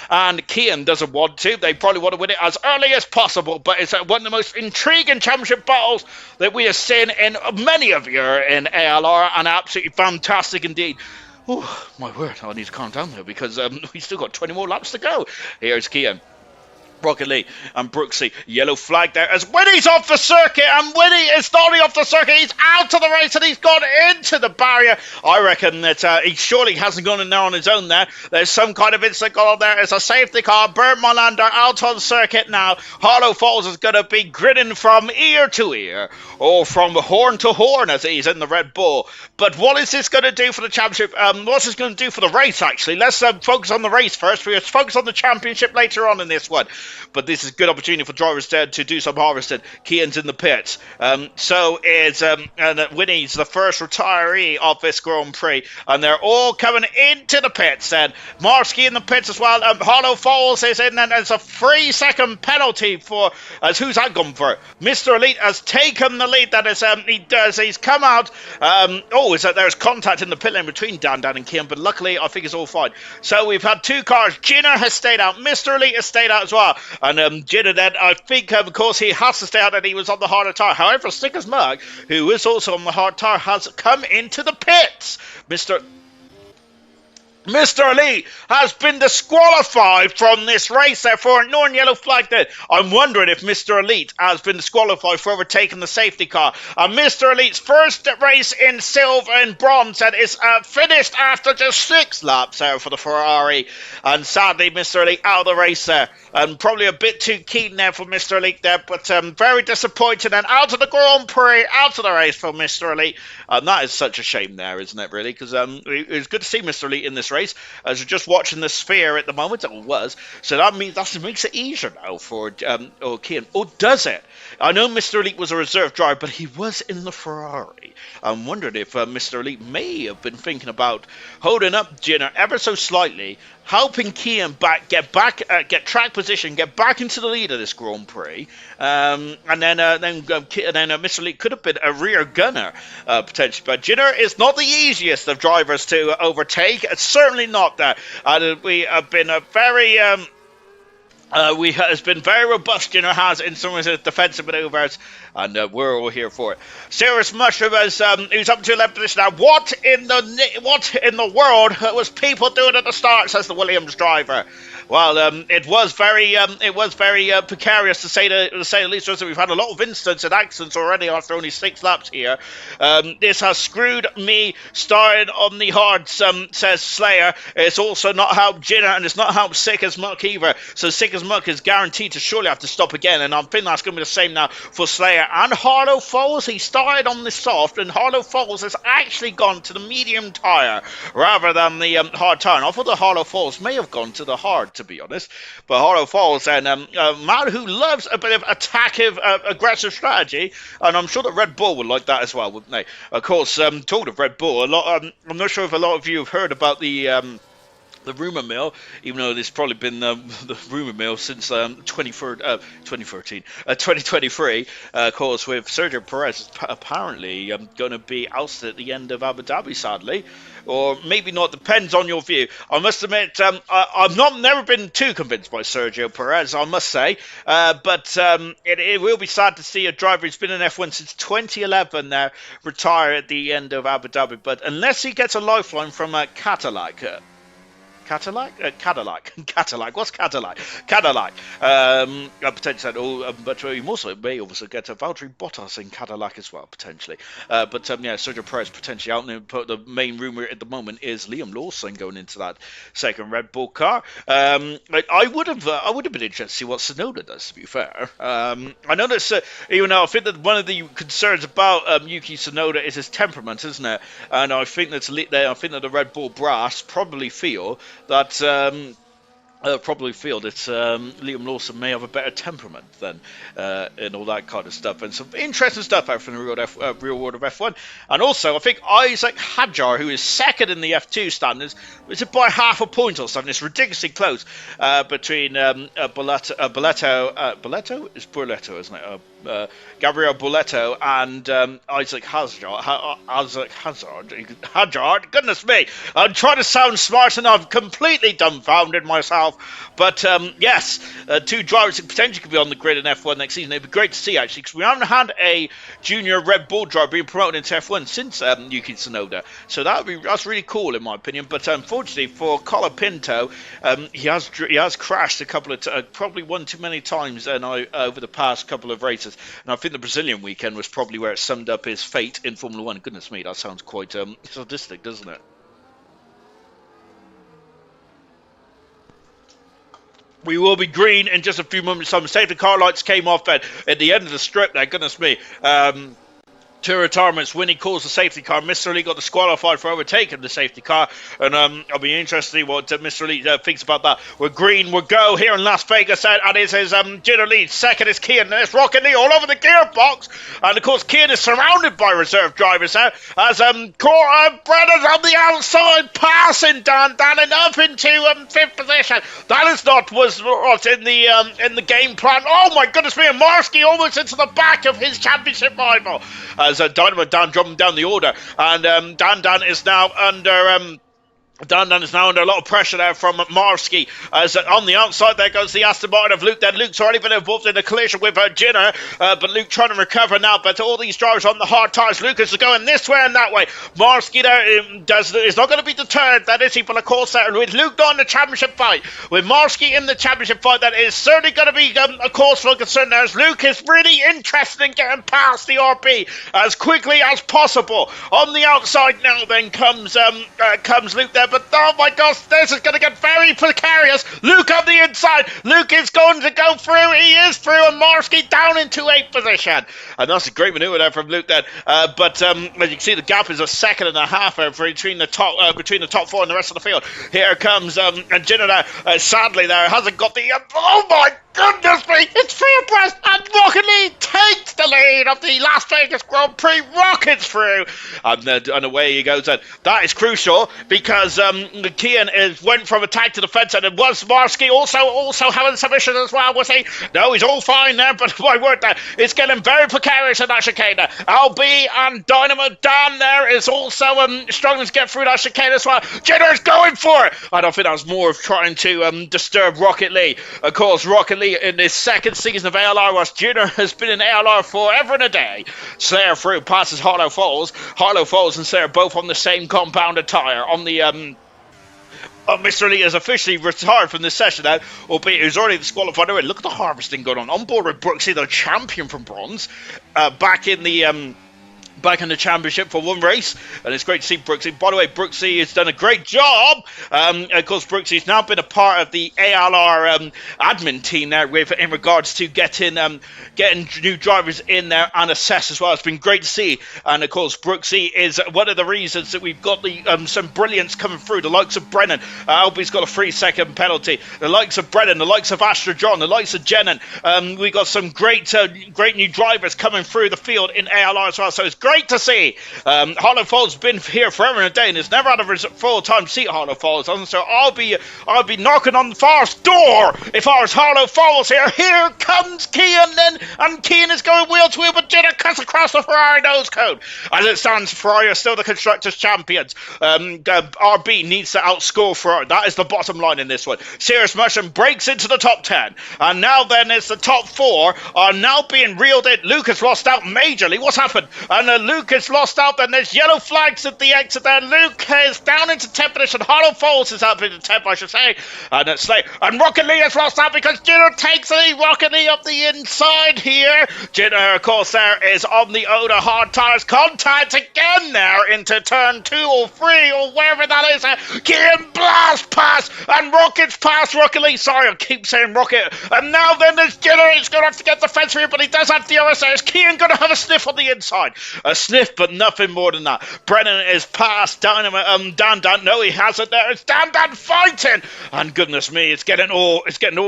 and Kean doesn't want to. They probably want to win it as early as possible, but it's one of the most intriguing championship battles that we have seen in many of years in ALR, and absolutely fantastic indeed. Oh, my word, I need to calm down there because we still got 20 more laps to go. Here's Kean, Rocket Lee and Brooksy. Yellow flag there as Winnie's off the circuit, and Winnie is not only off the circuit, he's out of the race and he's gone into the barrier. I reckon that he surely hasn't gone in there on his own there. There's some kind of incident going on there. It's a safety car. Bert Molander out on circuit now. Harlow Falls is going to be grinning from ear to ear, or from horn to horn as he's in the Red Bull. But what is this going to do for the championship? What's this going to do for the race, actually? Let's focus on the race first. We'll focus on the championship later on in this one. But this is a good opportunity for drivers to do some harvesting. Kean's in the pits. So is Winnie's the first retiree of this Grand Prix. And they're all coming into the pits then. Marsky in the pits as well. Hollow Falls is in, and there's a 3-second penalty for, as who's that gone for? Mr. Elite has taken the lead. That is, he's come out. Is that there's contact in the pit lane between Dan and Kean, but luckily I think it's all fine. So we've had 2 cars. Gina has stayed out. Mr. Elite has stayed out as well. And Gina then, I think, of course, he has to stay out, and he was on the harder tire. However, Snickers Merc, who is also on the hard tire, has come into the pits. Mr. Elite has been disqualified from this race, therefore no yellow flag there. I'm wondering if Mr. Elite has been disqualified for overtaking the safety car. And Mr. Elite's first race in silver and bronze and is finished after just 6 laps there for the Ferrari. And sadly, Mr. Elite out of the race there. And probably a bit too keen there for Mr. Elite there, but very disappointed. And out of the Grand Prix, out of the race for Mr. Elite. And that is such a shame there, isn't it, really? Because it was good to see Mr. Elite in this race. race, as we're just watching the sphere at the moment. It was. So that makes it easier now for Kean. Oh, does it? I know Mr. Elite was a reserve driver, but he was in the Ferrari. I'm wondering if Mr. Elite may have been thinking about holding up Jenner ever so slightly, helping Kean get track position, get back into the lead of this Grand Prix, and then Mr. Elite could have been a rear gunner potentially. But Jenner is not the easiest of drivers to overtake. It's certainly not that. We have been a very has been very robust, Jenner has, in some of his defensive maneuvers, and we're all here for it. Serious Mushroom is who's up to 11th position now. What in the world was people doing at the start? Says the Williams driver. Well, it was very precarious to say the least. We've had a lot of incidents and accidents already after only 6 laps here. This has screwed me starting on the hards, says Slayer. It's also not helped Jenner, and it's not helped Sick as Muck either. So Sick as Muck is guaranteed to surely have to stop again, and I think that's going to be the same now for Slayer and Harlow Falls. He started on the soft, and Harlow Falls has actually gone to the medium tyre rather than the hard tyre. And I thought the Harlow Falls may have gone to the hard, to be honest. But Harlow Falls, and a man who loves a bit of aggressive strategy, and I'm sure that Red Bull would like that as well, wouldn't they? Of course, talking of Red Bull, I'm not sure if a lot of you have heard about the rumour mill, even though there's probably been the rumour mill since 2023, of course, with Sergio Perez apparently going to be ousted at the end of Abu Dhabi, sadly. Or maybe not, depends on your view. I must admit, I've never been too convinced by Sergio Perez, I must say. But it will be sad to see a driver who's been in F1 since 2011 now retire at the end of Abu Dhabi. But unless he gets a lifeline from Cadillac. Cadillac. What's Cadillac? Cadillac. Potentially, but you may also get a Valtteri Bottas in Cadillac as well, potentially. Sergio Perez potentially out. The main rumor at the moment is Liam Lawson going into that second Red Bull car. I would have been interested to see what Tsunoda does. To be fair, I know that I think that one of the concerns about Yuki Tsunoda is his temperament, isn't it? And I think that the Red Bull brass probably feel that Liam Lawson may have a better temperament than and all that kind of stuff, and some interesting stuff out from the real world of F1. And also, I think Isaac Hadjar, who is second in the F2 standards, is by half a point or something. It's ridiculously close between Boletto is Boletto, isn't it? Gabriel Boletto and Isaac Hadjar. Goodness me, I'm trying to sound smart and I've completely dumbfounded myself. But yes, 2 drivers that potentially could be on the grid in F1 next season. It'd be great to see, actually, because we haven't had a junior Red Bull driver being promoted into F1 since Yuki Tsunoda. So that's really cool, in my opinion. But unfortunately for Colapinto, he has crashed a couple of probably one too many times over the past couple of races. And I think the Brazilian weekend was probably where it summed up his fate in Formula 1. Goodness me, that sounds quite sadistic, doesn't it? We will be green in just a few moments' time. Safety car lights came off at the end of the strip there. Goodness me. 2 retirements. Winnie calls the safety car. Mr. Elite got disqualified for overtaking the safety car. And I'll be interested to see what Mr. Elite thinks about that. We're green. We'll go here in Las Vegas. And it is Junior Lead. Second is Kean. And it's Rocket Lee all over the gearbox. And of course, Kean is surrounded by reserve drivers now. As Brenner's on the outside, passing Dan and up into 5th position. That is not what's in the game plan. Oh my goodness me! And Marsky almost into the back of his championship rival. As Dynamo Dan dropping down the order, and Dan is now under Dan is now under a lot of pressure there from Marsky. As on the outside there goes the Aston Martin of Luke. Then Luke's already been involved in a collision with Jenner, but Luke trying to recover now. But all these drivers on the hard tyres. Lucas is going this way and that way. Marsky there is not going to be deterred, that is he, for the course there. With Luke not in the championship fight, with Marsky in the championship fight, that is certainly going to be a cause for concern there. As Luke is really interested in getting past the RP as quickly as possible. On the outside now then comes Luke there. but oh my gosh, this is going to get very precarious. Luke on the inside. Luke is going to go through. He is through, and Marsky down into 8th position. And that's a great maneuver there from Luke then. But as you can see, the gap is a second and a half between the top 4 and the rest of the field. Here comes Jenner now. Sadly, there hasn't got the. Oh my goodness me! It's 3 abreast, and Rocket League takes the lead of the Las Vegas Grand Prix. Rockets through, and away he goes. And that is crucial because Kian went from attack to defence, and it was Marsky also having some issues as well. Was he? No, he's all fine there, but my word, there it's getting very precarious in that chicane. LB and Dynamo Dan there is also struggling to get through that chicane as well. Jenner's going for it. I don't think that was more of trying to disturb Rocket League. Of course, Rocket League in his second season of ALR, whilst Jenner has been in ALR forever and a day. Slayer through, passes Harlow Falls. Harlow Falls and Slayer both on the same compounded tyre. On the Mr. Lee is officially retired from this session now, albeit he's already disqualified. Look at the harvesting going on board with Brooksy, the champion from bronze, back in the championship for one race, and it's great to see Brooksy. By the way, Brooksy has done a great job. Of course, Brooksy's now been a part of the ALR admin team there in regards to getting new drivers in there and assess as well. It's been great to see, and of course, Brooksy is one of the reasons that we've got some brilliance coming through. The likes of Brennan, Albie's got a 3-second penalty. The likes of Brennan, the likes of Astra John, the likes of Jennen. We got some great new drivers coming through the field in ALR as well. So it's great to see. Harlow Falls has been here forever and a day and has never had a full-time seat at Harlow Falls. So I'll be knocking on the first door if I was Harlow Falls here. Here comes Kean then, and Kean is going wheel to wheel, but Jenner cuts across the Ferrari nose cone. As it stands, Ferrari are still the Constructors' champions. RB needs to outscore Ferrari. That is the bottom line in this one. Serious Mushroom breaks into the top 10, and now then it's the top 4 are now being reeled in. Luke has lost out majorly. What's happened? And Luke has lost out, and there's yellow flags at the exit there. Luke is down into 10th position. Harlow Falls is up into 10th, I should say. And it's Slay. And Rocket League has lost out because Jenner takes the Rocket League up the inside here. Jenner, of course, there is on the Oda hard tires. Contact again there into turn 2 or 3 or wherever that is. Kian blast pass, and Rocket's past Rocket League. Sorry, I keep saying Rocket. And now then there's Jenner. He's going to have to get the fence here, but he does have the RSA. Is Kian going to have a sniff on the inside? A sniff, but nothing more than that. Brennan is past Dynamo, Dan. No, he hasn't there. It's Dan fighting. And goodness me, it's getting all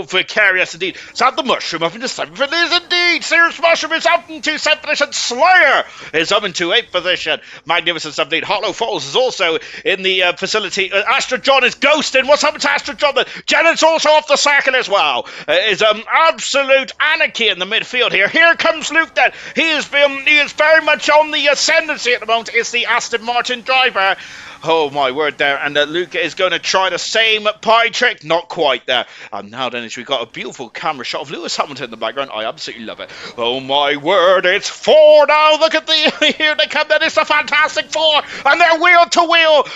precarious indeed. Is that the Mushroom up into 7th? It is indeed. Serious Mushroom is up into 7th position. Slayer is up into 8th position. Magnificent stuff indeed. Harlow Falls is also in the facility. Astra John is ghosting. What's happened to Astra John? Jennet's also off the circle as well. It's absolute anarchy in the midfield here. Here comes Luke then. He is very much on the ascendancy at the moment. Is the Aston Martin driver. Oh my word there, and Luke is going to try the same pie trick, not quite there. And now then, we've got a beautiful camera shot of Lewis Hamilton in the background. I absolutely love it. Oh my word, it's 4 now. Look at here they come. Then it's a fantastic 4, and they're wheel to wheel,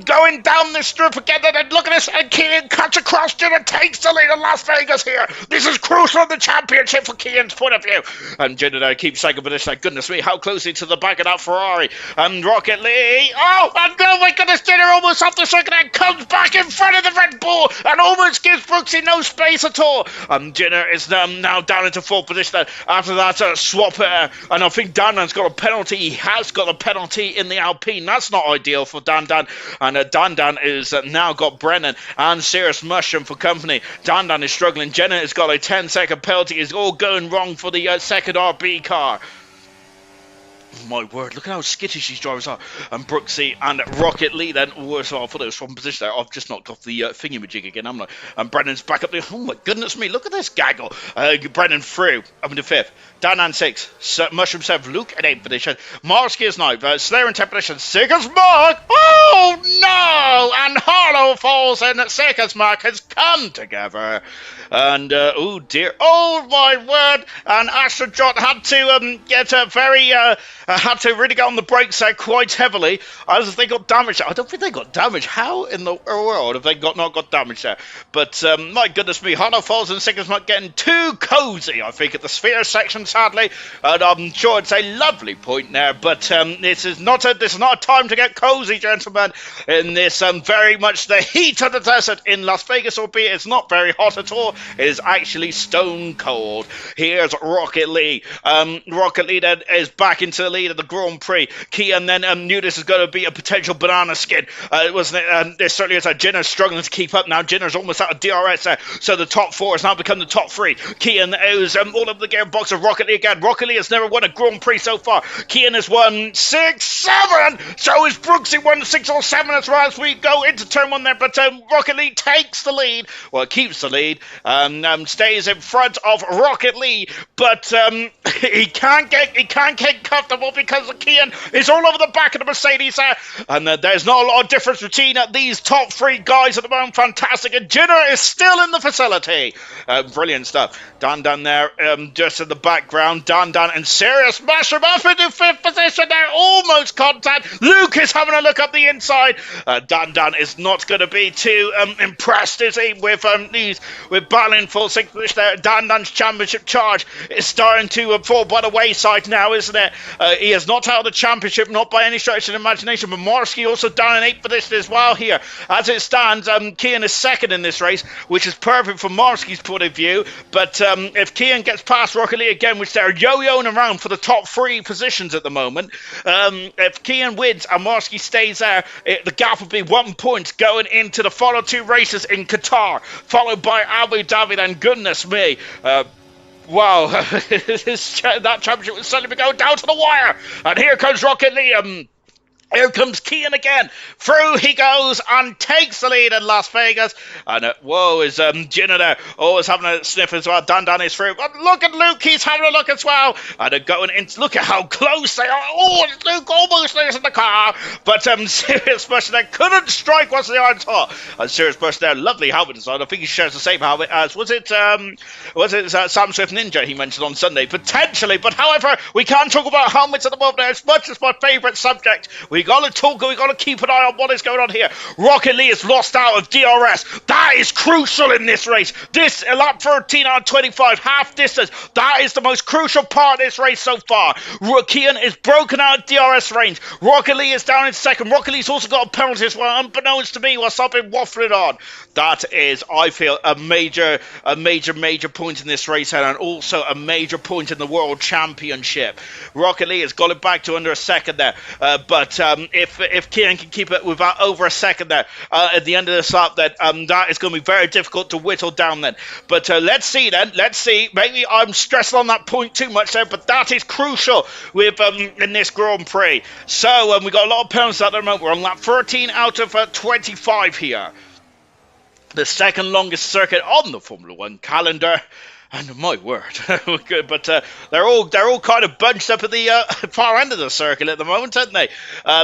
going down this strip again. And look at this, and Kean cuts across Jenner, takes the lead in Las Vegas here. This is crucial in the championship for Kean's point of view. And Jenner there keeps second position. Goodness me, how close to the back of that Ferrari. And Rocket League, oh my goodness, Jenner almost off the circuit and comes back in front of the Red Bull and almost gives Brooksy no space at all. Jenner is now down into 4th position. After that swap, and I think Dan's got a penalty. He has got a penalty in the Alpine. That's not ideal for Dan. And Dan is now got Brennan and Serious Mushroom for company. Dan is struggling. Jenner has got a 10-second penalty. It's all going wrong for the second RB car. My word, look at how skittish these drivers are. And Brooksy and Rocket League then. Oh, so I thought it was from position there. I've just knocked off the thingamajig again, haven't I? And Brennan's back up there. Oh my goodness me, look at this gaggle. Brennan through, up into 5th. Dan and 6th. Mushroom 7th. Luke at 8th position. Marsky is 9th. Slayer in 10th position. Circus Mark. Oh no! And Harlow Falls and Circus Mark has come together. And oh dear. Oh my word. And Astra John had to get a very had to really get on the brakes there quite heavily as they got damaged. I don't think they got damaged. How in the world have they not got damaged there? But my goodness me, Hollow Falls and Sigismund getting too cozy, I think, at the sphere section, sadly. And I'm sure it's a lovely point there, but this is not a time to get cozy, gentlemen. In this very much the heat of the desert in Las Vegas, albeit it's not very hot at all. It is actually stone cold. Here's Rocket Lee. Rocket Lee then is back into the lead of the Grand Prix. Kian then knew this is going to be a potential banana skin. Wasn't it? There certainly is. Jinner's struggling to keep up now. Jinner's almost out of DRS there. So the top four has now become the top three. Kian is all of the gearbox of Rocket Lee again. Rocket Lee has never won a Grand Prix so far. Kian has won 6, 7. So is Brooksy won 6 or 7 as well as we go into turn 1 there. But Rocket Lee takes the lead. Well, keeps the lead. Stays in front of Rocket Lee. But he can't get comfortable because Kian is all over the back of the Mercedes there. And there's not a lot of difference between these top 3 guys at the moment. Fantastic. And Jinner is still in the facility. Brilliant stuff. Dan there, just in the background. Dan and Sirius smash him up into 5th position there. Almost contact. Luke is having a look up the inside. Dan is not going to be too impressed, is he, with battling for 6th position there. Dan's championship charge is starting to fall by the wayside now, isn't it? He has not held the championship, not by any stretch of the imagination, but Marsky also down in 8th position as well here. As it stands, Kian is 2nd in this race, which is perfect from Marsky's point of view, but if Kian gets past Rocket Lee again, which they're yo-yoing around for the top 3 positions at the moment, if Kian wins and Marsky stays there, the gap will be 1 point going into the final 2 races in Qatar, followed by Abu Dhabi, and goodness me, wow, that championship will certainly be going down to the wire. And here comes Rocket Lee. Here comes Kian again. Through he goes and takes the lead in Las Vegas. And whoa, is Jinner there. Oh, is having a sniff as well. Dan is through. But look at Luke. He's having a look as well. And going in. Look at how close they are. Oh, Luke almost losing the car. But Sirius Bush there couldn't strike once the iron's hot. And Sirius Bush there, lovely helmet design. I think he shares the same helmet as, was it Sam Swift Ninja he mentioned on Sunday? Potentially. But however, we can't talk about helmets at the moment as much as my favourite subject. We got to talk, we got to keep an eye on what is going on here. Rocket Lee has lost out of DRS. That is crucial in this race. This lap 13 out of 25, half distance. That is the most crucial part of this race so far. Kian is broken out of DRS range. Rocket Lee is down in 2nd. Rocket Lee's also got a penalty as well, unbeknownst to me, whilst I've been waffling on. That is, I feel, a major point in this race, and also a major point in the World Championship. Rocket Lee has got it back to under a 2nd there, but if Kian can keep it without over a 2nd there at the end of this lap, then that is going to be very difficult to whittle down then. But let's see. Maybe I'm stressing on that point too much there, but that is crucial with in this Grand Prix. So we got a lot of penalties at the moment. We're on lap 13 out of 25 here. The 2nd longest circuit on the Formula 1 calendar. And my word, but they're all kind of bunched up at the far end of the circle at the moment, aren't they?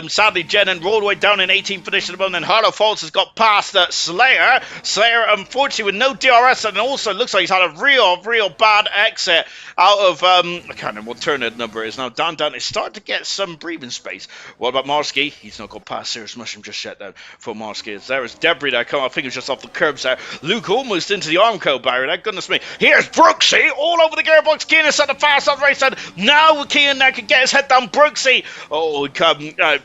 Sadly, Jenin all the way down in 18th position at the moment, and Harlow Falls has got past Slayer. Slayer, unfortunately, with no DRS, and also looks like he's had a real bad exit out of, I can't remember what turn number is now. Dan is starting to get some breathing space. What about Marsky? He's not got past Sirius Mushroom just yet down for Marsky. There is debris there coming, I think it's just off the curbs there. Luke almost into the Armco barrier there, goodness me. Here's Brooksy all over the gearbox. Kian is at the fast on the race, and now Kian now can get his head down. Brooksy,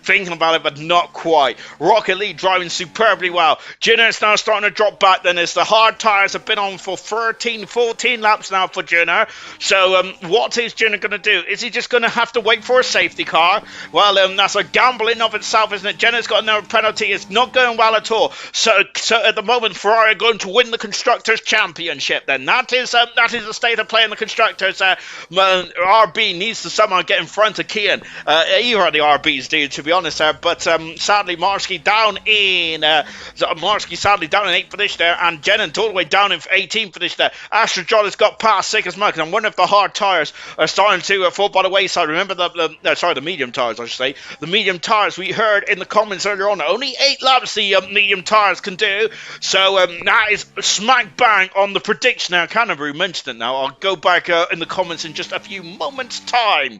thinking about it, but not quite. Rocket Lee driving superbly well. Jinner is now starting to drop back then as the hard tyres have been on for 13, 14 laps now for Jinner. So what is Jinner going to do? Is he just going to have to wait for a safety car? Well, that's a gamble in of itself, isn't it? Jinner's got another penalty. It's not going well at all. So at the moment, Ferrari are going to win the Constructors' Championship then. That is the state of play in the Constructors. RB needs to somehow get in front of Kian. Either of the RBs do, to be honest there. But sadly, Marsky down in 8th position there, and Jenin all the way down in 18th position there. Asher John has got past Sigismund, and I wonder if the hard tyres are starting to fall by the wayside. Remember the medium tyres, I should say. The medium tyres we heard in the comments earlier on. Only 8 laps the medium tyres can do. So that is smack bang on the prediction now. I can't remember who mentioned it now. I'll go back in the comments in just a few moments' time.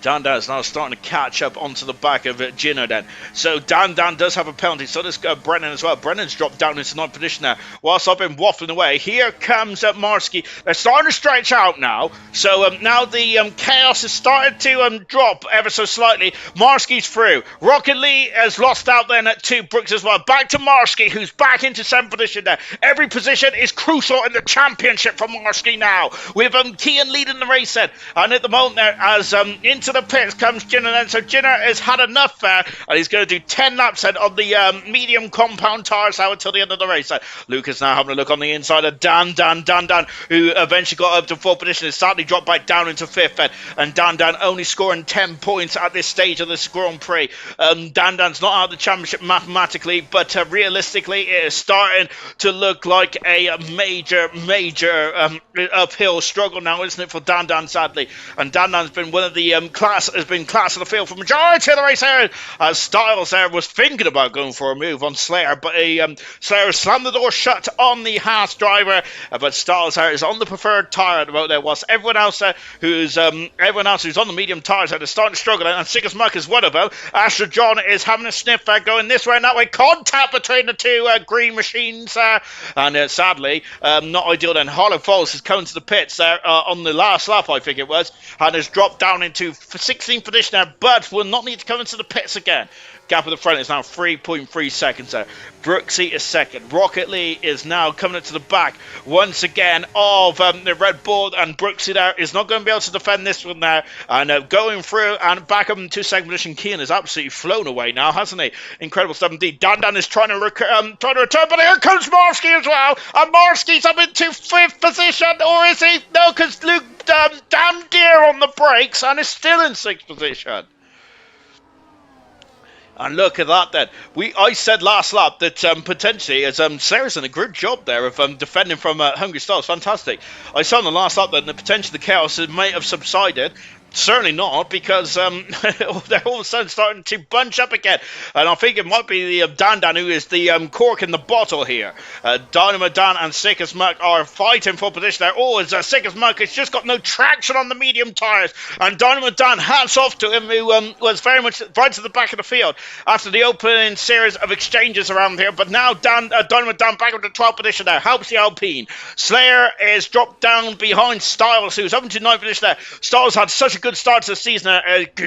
Dan Dan is now starting to catch up onto the back of Gino then. So Dan Dan does have a penalty. So does Brennan as well. Brennan's dropped down into ninth position now. Whilst I've been waffling away, here comes Marsky. They're starting to stretch out now. So now the chaos has started to drop ever so slightly. Marsky's through. Rocket Lee has lost out then at 2. Brooks as well. Back to Marsky, who's back into 7th position there. Every position is crucial in the championship for Marsky now. With Kean leading the race then. And at the moment there, as into the pits comes Jinner then. So Jinner has had enough there, and he's going to do 10 laps then on the medium compound tyres now until the end of the race. Luke is now having a look on the inside of Dan, who eventually got up to 4th position. Has sadly dropped back down into 5th then. And Dan only scoring 10 points at this stage of this Grand Prix. Dan's not out of the championship mathematically, but realistically it is starting to look like a major uphill struggle now, isn't it, for Dan sadly. And Dan's been one of the class of the field for majority of the race here, as Styles there was thinking about going for a move on Slayer, but Slayer slammed the door shut on the Haas driver, but Styles there is on the preferred tyre at the moment there, whilst everyone else who's on the medium tyres are starting to struggle, and Sickers Muck is one of them. Asher John is having a sniff going this way and that way, contact between the two green machines and sadly not ideal then. Harlow Falls is coming to the pits there on the last lap, I think it was, and has dropped down into 16th position there, but will not need to come into the pits again. Gap at the front is now 3.3 seconds there. Brooksy is second. Rocket Lee is now coming up to the back once again of the Red Bull, and Brooksy there is not going to be able to defend this one there, and going through and back up into second position. Kean has absolutely flown away now, hasn't he? Incredible stuff indeed. Dan is trying to return, but here comes Marsky as well, and Marsky's up into 5th position, or is he? No, because Luke damn dear on the brakes and is still in 6th position. And look at that then. I said last lap that potentially, as Sarah's done a good job there of defending from Hungry Styles. Fantastic. I saw on the last lap that the potential the chaos might have subsided. Certainly not, because they're all of a sudden starting to bunch up again. And I think it might be the Dan who is the cork in the bottle here. Dynamo Dan and Sickers Muck are fighting for position there. Oh, as Sickers Muck has just got no traction on the medium tyres. And Dynamo Dan, hats off to him, who was very much right to the back of the field after the opening series of exchanges around here. But now Dynamo Dan back up to 12th position there. Helps the Alpine. Slayer is dropped down behind Styles, who's up into 9th position there. Styles had such a good start to the season,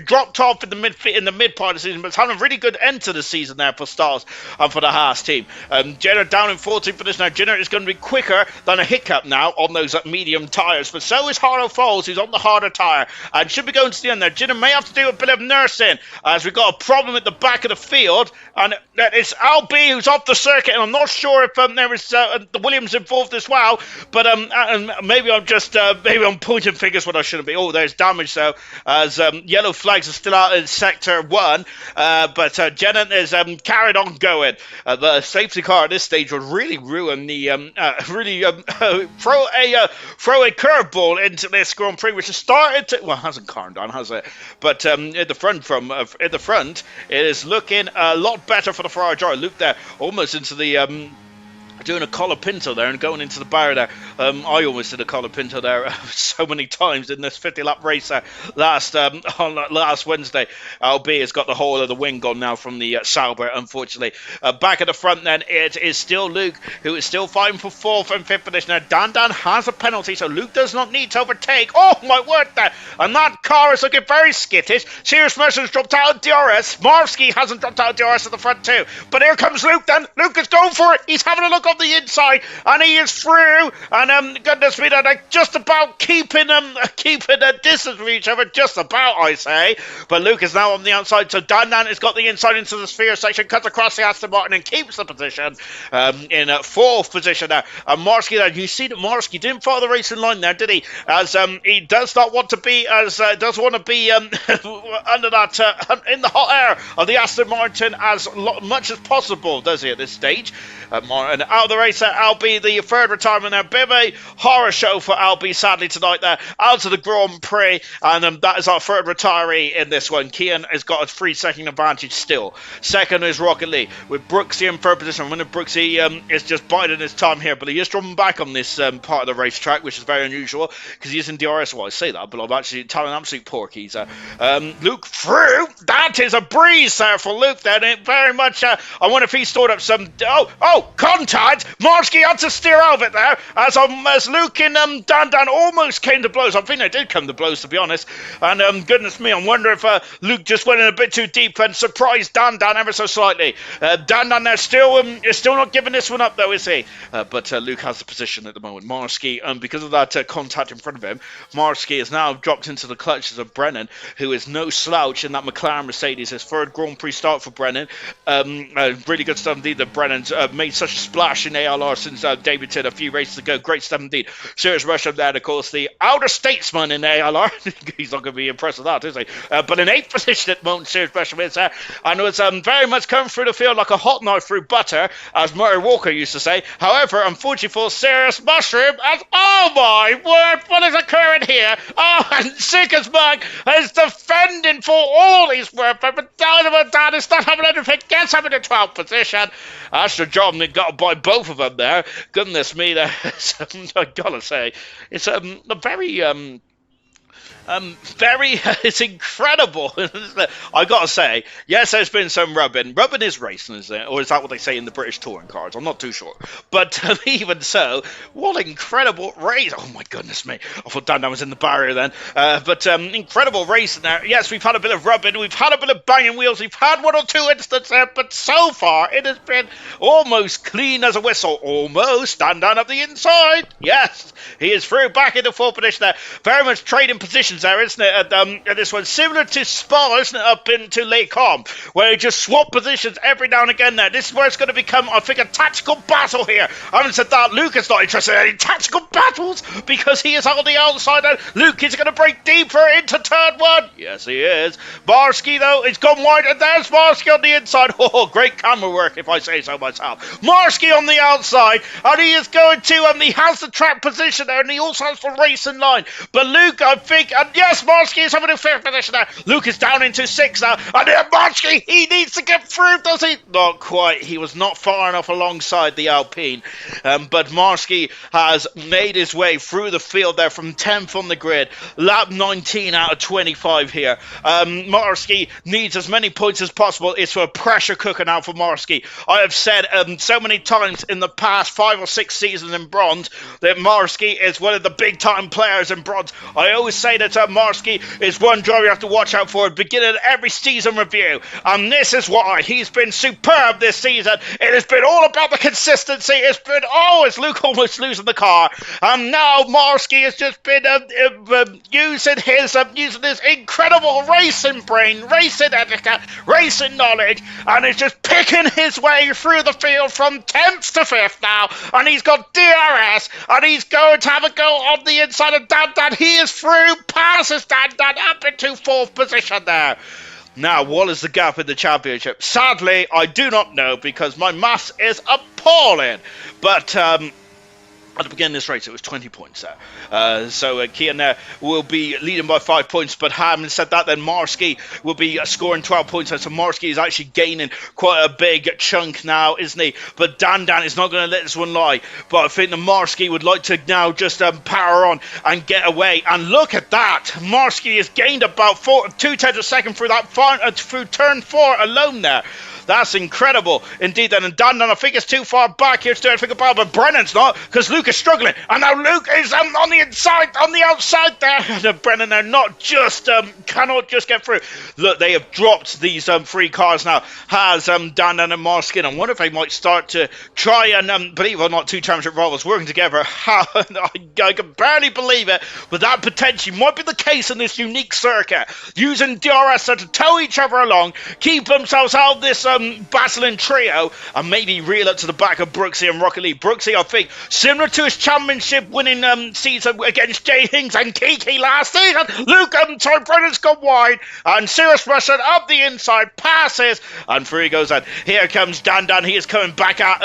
dropped off in the mid part of the season, but it's having a really good end to the season there for Styles and for the Haas team. Jenner down in 14th position now. Jenner is going to be quicker than a hiccup now on those medium tyres, but so is Harlow Falls, who's on the harder tyre and should be going to the end there. Jenner may have to do a bit of nursing as we've got a problem at the back of the field, and it's Al B who's off the circuit, and I'm not sure if there is the Williams involved as well, but maybe I'm pointing fingers when I shouldn't be. Oh, there's damage though, as yellow flags are still out in sector 1, but Jenner is carried on going. The safety car at this stage would really ruin the throw a curveball into this Grand Prix, which has started to, well, hasn't calmed down, has it? But at the front it is looking a lot better for the Ferrari driver. Luke there almost into the doing a colapinto there and going into the barrier there. I almost did a colapinto there so many times in this 50-lap race last Wednesday. LB has got the whole of the wing gone now from the Sauber, unfortunately. Back at the front then, it is still Luke, who is still fighting for 4th and 5th position. Now, Dan has a penalty, so Luke does not need to overtake. Oh, my word there. And that car is looking very skittish. Sirius Mercer's dropped out of DRS. Marsky hasn't dropped out of DRS at the front too. But here comes Luke then. Luke is going for it. He's having a look on the inside, and he is through, and goodness me, they're just about keeping a distance from each other, just about, I say. But Luke is now on the outside, so Dan has got the inside into the sphere section, cuts across the Aston Martin and keeps the position in 4th position there. And Marsky there, you see that Marsky didn't follow the racing line there, did he? As he does not want to be under that in the hot air of the Aston Martin as much as possible, does he, at this stage? And out of the race there. Albie, the third retirement there. Bit of a horror show for Albie, sadly, tonight there. Out of the Grand Prix, and that is our third retiree in this one. Kian has got a 3-second advantage still. Second is Rocket Lee, with Brooksy in third position. When Brooksy is just biding his time here, but he is dropping back on this part of the racetrack, which is very unusual, because he is in DRS. Well, I say that, but I'm actually telling absolute porkies. Luke through. That is a breeze there for Luke then. It very much, I wonder if he stored up some, contact. Marsky had to steer out of it there, as Luke and Dan almost came to blows. I think they did come to blows, to be honest, and goodness me, I wonder if Luke just went in a bit too deep and surprised Dan ever so slightly. Dan there is still not giving this one up though, is he? But Luke has the position at the moment. Marsky, because of that contact in front of him, Marsky is now dropped into the clutches of Brennan, who is no slouch in that McLaren Mercedes. His third Grand Prix start for Brennan. Really good stuff indeed that Brennan's made such a splash in ALR since debuted a few races ago. Great stuff indeed. Serious rush up there, of course, the outer statesman in ALR. He's not going to be impressed with that, is he? But in 8th position at the moment, Serious Rush is there. And it was very much coming through the field like a hot knife through butter, as Murray Walker used to say. However, unfortunately for Serious Mushroom, oh my word, what is occurring here? Oh, and Sicker's Mug is defending for all he's worth, but Dan is not having anything, gets him in the 12th position. That's the job they got by both of them there. Goodness me, I gotta say, it's a very it's incredible. I gotta say, yes, there's been some rubbing. Rubbing is racing, isn't it? Or is that what they say in the British touring cars? I'm not too sure. But even so, what incredible race. Oh my goodness me. I thought Dan was in the barrier then. But incredible race in there. Yes, we've had a bit of rubbing. We've had a bit of banging wheels. We've had one or two instances there. But so far, it has been almost clean as a whistle. Almost. Dan up the inside. Yes, he is through back into full position there. Very much trading position there, isn't it? This one similar to Spa, isn't it, up into Lake Com, where you just swap positions every now and again there. This is where it's going to become, I think, a tactical battle here. I haven't said that. Luke is not interested in any tactical battles because he is on the outside and Luke is going to break deeper into turn 1. Yes, he is. Marsky, though, it's gone wide, and there's Marsky on the inside. Oh, great camera work, if I say so myself. Marsky on the outside, and he is going to, he has the track position there, and he also has the racing line. But Luke, I think, and yes, Marsky is having a 5th position there. Luke is down into 6th now. And then Marsky, he needs to get through, does he? Not quite. He was not far enough alongside the Alpine. But Marsky has made his way through the field there from 10th on the grid. Lap 19 out of 25 here. Marsky needs as many points as possible. It's a pressure cooker now for Marsky. I have said so many times in the past 5 or 6 seasons in bronze that Marsky is one of the big time players in bronze. I always say that Marsky is one driver you have to watch out for at the beginning of every season review, and this is why he's been superb this season. It has been all about the consistency. It's been, is Luke almost losing the car, and now Marsky has just been using his incredible racing brain, racing etiquette, racing knowledge, and is just picking his way through the field from 10th to 5th now, and he's got DRS, and he's going to have a go on the inside of Dan. He is through, passes Dan up into 4th position there. Now, what is the gap in the championship? Sadly, I do not know because my maths is appalling. But at the beginning of this race, it was 20 points there. So Kian there will be leading by 5 points. But having said that, then Marsky will be scoring 12 points there. So Marsky is actually gaining quite a big chunk now, isn't he? But Dan is not going to let this one lie. But I think the Marsky would like to now just power on and get away. And look at that. Marsky has gained about 2/10 a second through that through turn 4 alone there. That's incredible. Indeed, then. And Dan, I think it's too far back here to do anything about it, but Brennan's not, because Luke is struggling. And now Luke is on the inside, on the outside there. And Brennan there cannot just get through. Look, they have dropped these 3 cars now. Has Dan and Marskin. I wonder if they might start to try and, believe it or not, 2 championship rivals working together. I can barely believe it, but that potentially might be the case in this unique circuit. Using DRS to tow each other along, keep themselves out of this battling trio and maybe reel up to the back of Brooksy and Rocket Lee. Brooksy, I think, similar to his championship winning season against Jay Hings and Kiki last season. Luke, Brennan's gone wide, and Serious Russian up the inside, passes, and through he goes. And here comes Dan. He is coming back at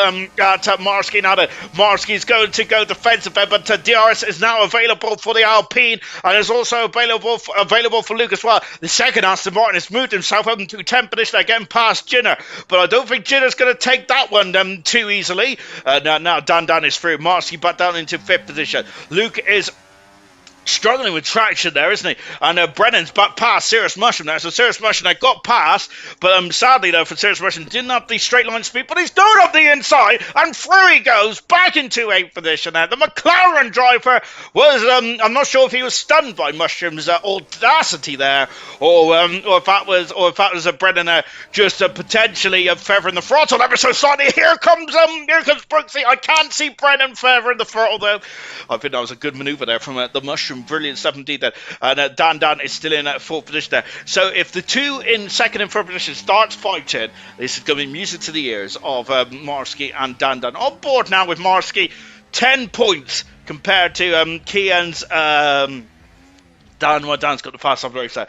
Marsky now. Marsky's going to go defensive there, but DRS is now available for the Alpine, and is also available for Luke as well. The second Aston Martin has moved himself up into 10th position, again past Jinner, but I don't think Jinner's going to take that one too easily. Now Dan is through. Marsky back down into 5th position. Luke is struggling with traction there, isn't he? And Brennan's back past Serious Mushroom there. So Serious Mushroom got past, but sadly though for Serious Mushroom didn't have the straight line speed, but he's going up the inside, and through he goes back into 8th position there. The McLaren driver was I'm not sure if he was stunned by Mushroom's audacity there, or if that was a Brennan just potentially feathering the throttle ever so slightly. Here comes Brooksy. I can't see Brennan feathering the throttle though. I think that was a good manoeuvre there from the Mushroom. Brilliant stuff indeed there. And Dan is still in 4th position there. So if the two in 2nd and 3rd position starts fighting, this is going to be music to the ears of Marsky and Dan. On board now with Marsky, 10 points compared to Kian's Dan's got the fast off race there.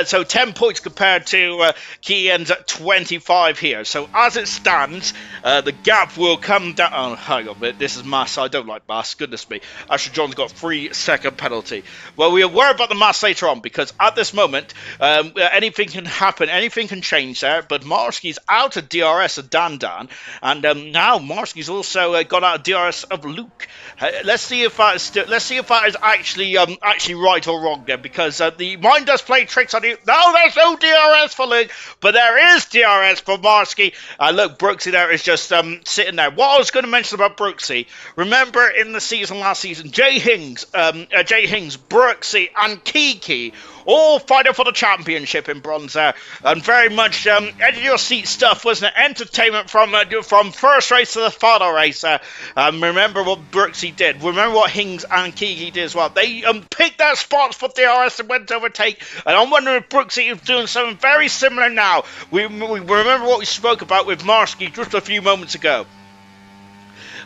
So 10 points compared to Kian's 25 here. So as it stands, the gap will come down. Oh, hang on a bit. This is mass. I don't like mass. Goodness me. Asher John's got 3-second penalty. Well, we'll worry about the mass later on, because at this moment, anything can happen. Anything can change there. But Marsky's out of DRS of Dan. And now Marsky's also got out of DRS of Luke. Let's see if that is actually right or wrong then, because the mind does play tricks on you. No, there's no DRS for Luke, but there is DRS for Marsky. Look, Brooksy there is just sitting there. What I was going to mention about Brooksy, remember in the season last season, Jay Hings, Brooksy and Kiki all fighting for the championship in bronze there, and very much edge of your seat stuff, wasn't it? Entertainment from first race to the final race. Remember what Brooksy did. Remember what Hings and Kiki did as well. They picked their spots for DRS and went to overtake. And I'm wondering if Brooksy is doing something very similar now. We remember what we spoke about with Marsky just a few moments ago,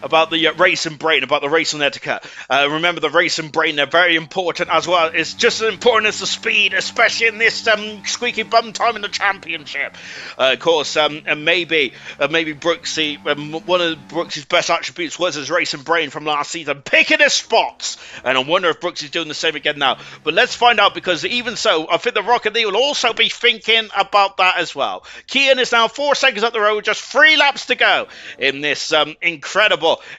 about the race and brain, about the race and etiquette. Remember, the race and brain, they're very important as well. It's just as important as the speed, especially in this squeaky bum time in the championship. Of course, and maybe Brooksy, one of Brooksy's best attributes was his race and brain from last season, picking his spots. And I wonder if Brooksy's doing the same again now. But let's find out, because even so, I think the Rocket League will also be thinking about that as well. Kian is now 4 seconds up the road, just 3 laps to go in this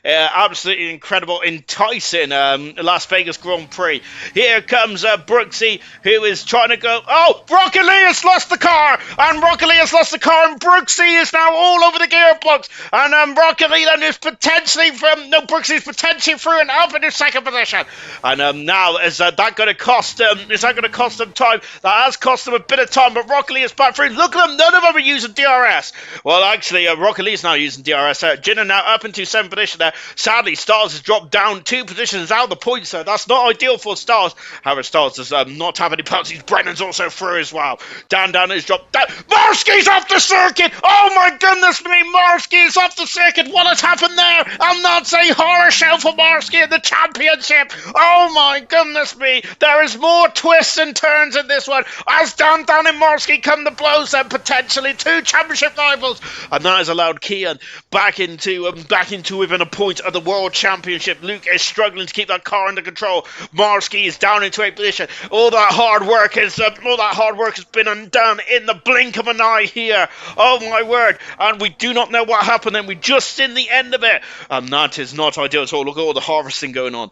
absolutely incredible, enticing Las Vegas Grand Prix. Here comes Brooksy, who is trying to go. Oh, Rocket Lee has lost the car, and Brooksy is now all over the gearbox, and Rocket Lee then is potentially Brooksy's potentially through and up into 2nd position. And now is that going to cost them? Is that going to cost them time? That has cost them a bit of time, but Rocket Lee is back through. Look at them, none of them are using DRS. Well, actually, Rocket Lee's now using DRS. Jinner now up into 7th position there. Sadly, Stars has dropped down 2 positions out of the points there. That's not ideal for Stars. However, Stars does not have any penalties. Brennan's also through as well. Dan has dropped down. Marsky's off the circuit! Oh my goodness me, Marsky's off the circuit! What has happened there? And that's a horror show for Marsky in the championship! Oh my goodness me! There is more twists and turns in this one, as Dan and Marsky come to blows, and potentially 2 championship rivals. And that has allowed Kian back into within a point of the World Championship. Luke is struggling to keep that car under control. Marsky is down into 8th position. All that hard work has been undone in the blink of an eye here. Oh my word! And we do not know what happened. And we just seen the end of it. And that is not ideal at all. Look at all the harvesting going on.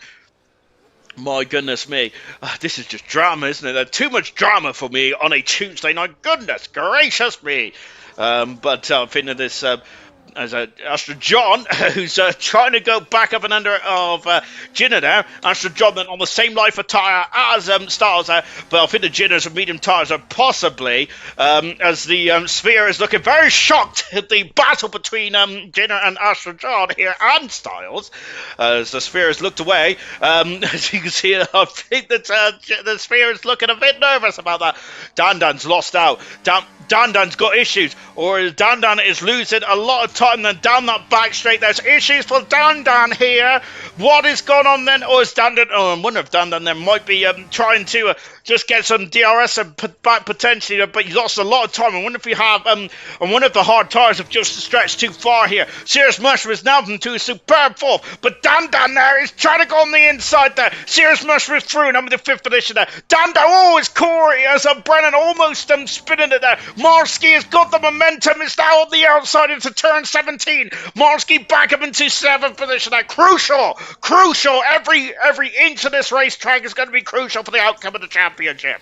My goodness me. This is just drama, isn't it? There's too much drama for me on a Tuesday night. Goodness gracious me. But I think that this as Astra John, who's trying to go back up and under of Jinner there. Astra John then on the same life of tyre as Stars there, but I think the Jinners of medium tyres are possibly, as the Sphere is looking very shocked at the battle between Jinner and Astra John here, and Styles, as the Sphere has looked away. As you can see, I think that the Sphere is looking a bit nervous about that. Dan's lost out. Dan's got issues, or Dan is losing a lot of time then down that back straight. There's issues for Dan here. What is going on then? Or is Dan? Oh, I wonder if Dan then might be trying to just get some DRS back potentially, but he's lost a lot of time. I wonder if we have I wonder if the hard tires have just stretched too far here. Serious Mushroom is now into a superb fourth, but Dan there is trying to go on the inside there. Serious Mushroom is through, number the 5th position there. Dan, oh, it's Corey as Brennan almost spinning it there. Marsky has got the momentum. It's now on the outside into turn 17. Marsky back up into 7th position there. Crucial. Every inch of this racetrack is going to be crucial for the outcome of the championship.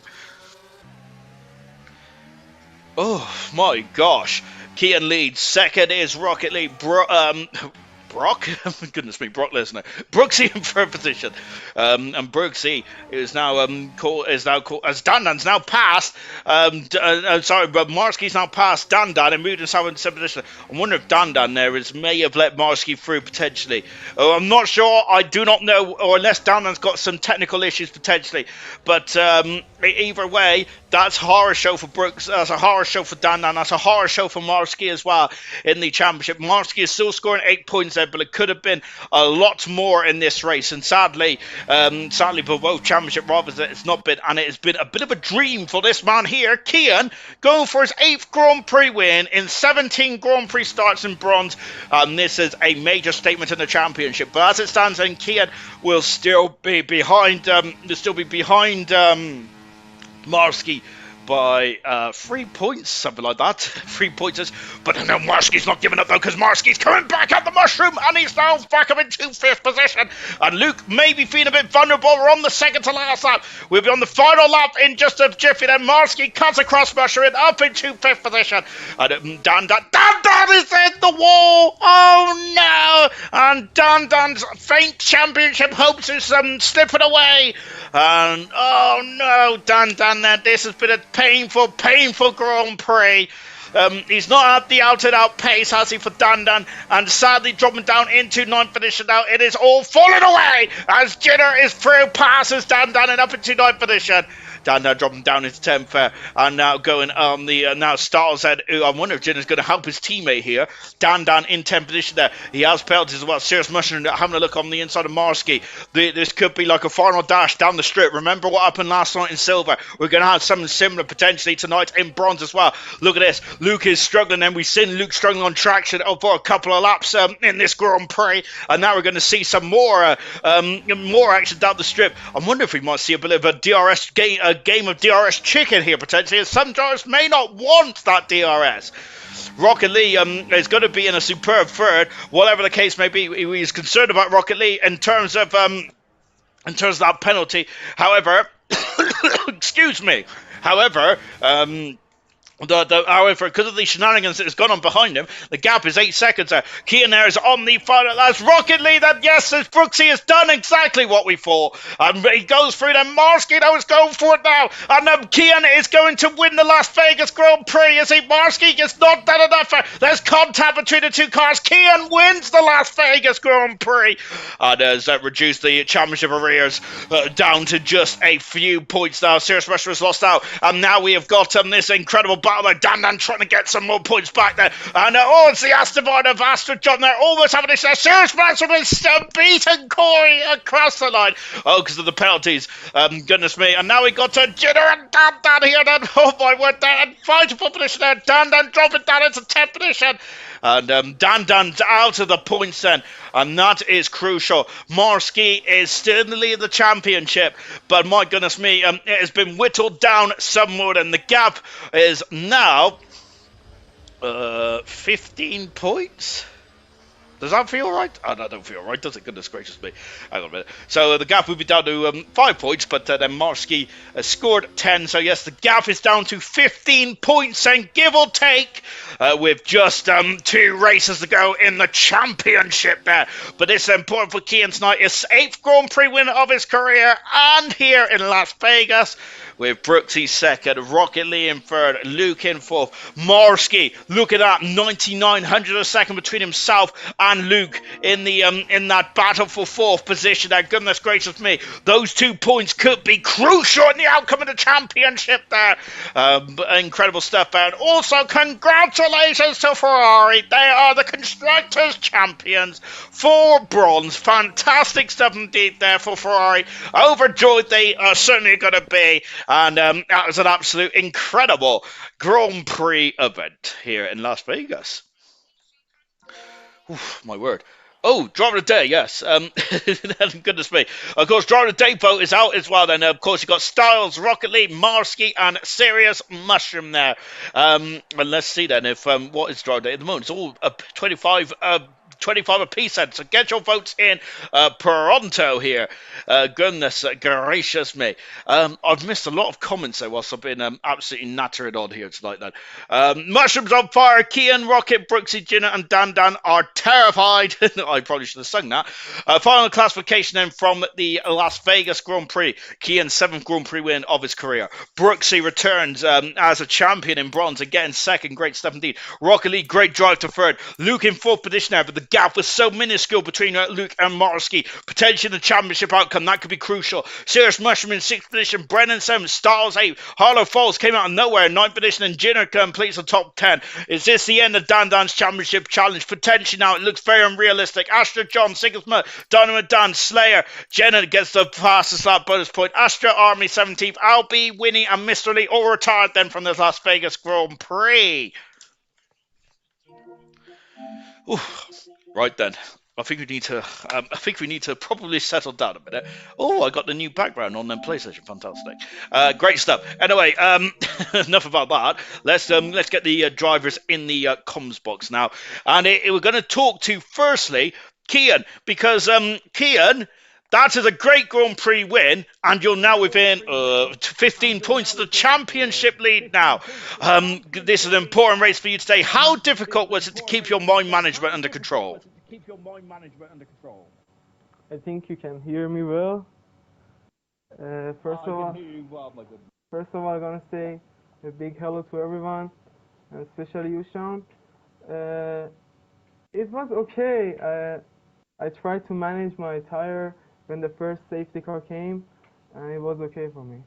Oh my gosh. Kian leads. Second is Rocket League. Brock? Goodness me, Brock Lesnar. Brooksy in 3rd position. And Brooksy is now called as Dan's now passed. But Marsky's now passed Dan and moved himself in 7th position. I wonder if Dan there may have let Marsky through potentially. I'm not sure. I do not know, or unless Dan's got some technical issues potentially. But either way, that's a horror show for Brooks. That's a horror show for Dan. That's a horror show for Marsky as well in the championship. Marsky is still scoring 8 points there, but it could have been a lot more in this race. And sadly for both championship rivals, it's not been, and it has been a bit of a dream for this man here, Kian, going for his 8th Grand Prix win in 17 Grand Prix starts in bronze. This is a major statement in the championship. But as it stands, then Kian will still be behind. Marsky by 3 points, something like that. 3 points. But no, Marsky's not giving up though, because Marsky's coming back at the mushroom, and he's now back up into 5th position. And Luke may be feeling a bit vulnerable. We're on the second to last lap. We'll be on the final lap in just a jiffy. Then Marsky cuts across mushroom up into 5th position. And Dan is in the wall. Oh no! And Dan's faint championship hopes is slipping away. And oh no, Dan there. This has been a painful Grand Prix. He's not at the out-and-out pace, has he, for Dan? And sadly dropping down into 9th position now. It is all falling away as Jitter is through, passes Dan and up into 9th position. Dan dropping down into 10th there, and now going on the now Styles said, I wonder if Jin is going to help his teammate here. Dan in 10th position there. He has penalties as well. Serious Mushroom having a look on the inside of Marsky. This could be like a final dash down the strip. Remember what happened last night in silver? We're going to have something similar potentially tonight in bronze as well. Look at this. Luke is struggling, and we've seen Luke struggling on traction for a couple of laps in this Grand Prix, and now we're going to see some more action down the strip. I wonder if we might see a bit of a DRS game of DRS chicken here potentially, as some drivers may not want that DRS. Rocket Lee is going to be in a superb 3rd, whatever the case may be. He's concerned about Rocket Lee in terms of that penalty. However, excuse me. However, because of the shenanigans that has gone on behind him, the gap is 8 seconds there. Kian there is on the final. That's Rocket Lee. Yes, Brooksy has done exactly what we thought. And he goes through them. Marsky now is going for it now. And Kian is going to win the Las Vegas Grand Prix. Is he? Marsky has not done enough. There's contact between the two cars. Kian wins the Las Vegas Grand Prix. And has reduced the championship arrears down to just a few points now. Serious Rusher has lost out. And now we have got this incredible battle there. Dan trying to get some more points back there. And it's the Aston Martin of Aston John there, almost having this there. Serious Master has beaten Corey across the line. Oh, because of the penalties. Goodness me. And now we got to Jitter and Dan here. Then, oh my word, there. And 5th position there. Dan dropping down into 10th position. And Dan's out of the points then, and that is crucial. Marsky is still in the lead of the championship, but my goodness me, it has been whittled down somewhat, and the gap is now 15 points. Does that feel right? Oh, no, don't feel right, does it? Goodness gracious me. Hang on a minute. So the gap will be down to 5 points, but then Marsky scored 10. So yes, the gap is down to 15 points, and give or take, with just 2 races to go in the championship there. But it's important for Kian tonight. His 8th Grand Prix win of his career, and here in Las Vegas, with Brooksy 2nd, Rocket Lee in 3rd, Luke in 4th, Marsky, look at that, 99 hundredths of a second between himself and Luke in that battle for fourth position. There, goodness gracious me, those 2 points could be crucial in the outcome of the championship. There, incredible stuff. And also, congratulations to Ferrari. They are the constructors' champions for bronze. Fantastic stuff indeed there for Ferrari. Overjoyed they are certainly going to be, and that was an absolute incredible Grand Prix event here in Las Vegas. Oof, my word. Oh, driver of the day, yes. Goodness me. Of course, driver of the day vote is out as well. Then, of course, you've got Styles, Rocket League, Marsky, and Serious Mushroom there. And let's see then if what is driver of the day at the moment. It's all 25 apiece then. So get your votes in pronto here. Goodness gracious me. I've missed a lot of comments there whilst I've been absolutely nattering on here tonight then. Mushrooms on fire. Kian, Rocket, Brooksy, Jinna, and Dan Dan are terrified. I probably should have sung that. Final classification then from the Las Vegas Grand Prix. Kian's 7th Grand Prix win of his career. Brooksy returns as a champion in bronze. Again, second. Great stuff indeed. Rocket League, great drive to third. Luke in fourth position there, but the gap was so minuscule between Luke and Marsky. Potentially the championship outcome, that could be crucial. Serious Mushroom in 6th position. Brennan 7th. Styles 8th. Harlow Falls came out of nowhere. 9th position, and Jinner completes the top 10. Is this the end of Dan Dan's championship challenge? Potentially now. It looks very unrealistic. Astra John, Sigismund, Dynamite Dan, Slayer. Jenna gets the fastest lap bonus point. Astra Army 17th. Albie, Winnie, and Mr. Lee all retired then from the Las Vegas Grand Prix. Ooh, right then. I think we need to probably settle down a minute. Oh, I got the new background on PlayStation. Fantastic, great stuff. Anyway, enough about that. Let's get the drivers in the comms box now, and we're going to talk to firstly Kian, because Kian, that is a great Grand Prix win, and you're now within 15 points of the championship lead now. This is an important race for you today. How difficult was it to keep your mind management under control? I think you can hear me well. First of all, I'm gonna say a big hello to everyone, and especially you, Sean. It was okay. I tried to manage my tire when the first safety car came, and it was okay for me.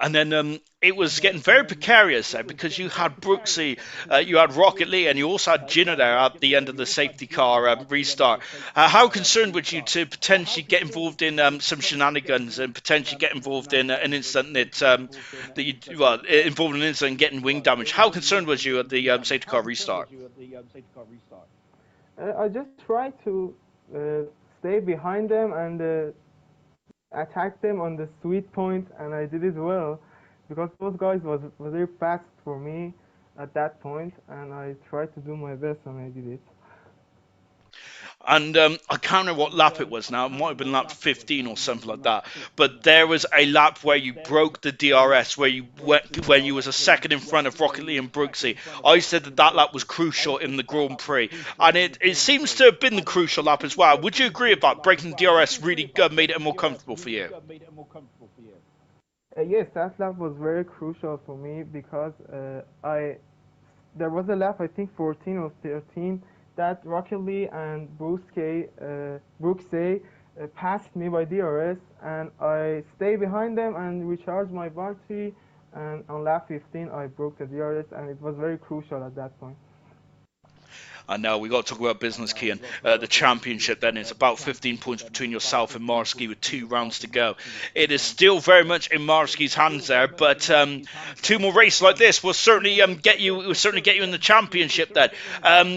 And then it was getting very precarious there, because you had Brooksy, you had Rocket Lee, and you also had Jinner there at the end of the safety car restart. How concerned were you to potentially get involved in some shenanigans and potentially get involved in an incident involved in an incident getting wing damage? How concerned was you at the safety car restart? I just tried to stay behind them and attack them on the sweet point, and I did it well, because those guys was very fast for me at that point, and I tried to do my best, and I did it. And I can't remember what lap it was now. It might have been lap 15 or something like that. But there was a lap where you broke the DRS, where you when you was a second in front of Rocket Lee and Brooksy. I said that lap was crucial in the Grand Prix, and it seems to have been the crucial lap as well. Would you agree with that? Breaking the DRS really made it more comfortable for you? Yes, that lap was very crucial for me, because there was a lap, I think 14 or 13, that Rocket Lee and Brooksy passed me by DRS, and I stayed behind them and recharged my battery, and on lap 15 I broke the DRS, and it was very crucial at that point. And now we got to talk about business, Kian. The championship then is about 15 points between yourself and Marsky with 2 rounds to go. It is still very much in Marsky's hands there, but 2 more races like this will certainly get you in the championship then.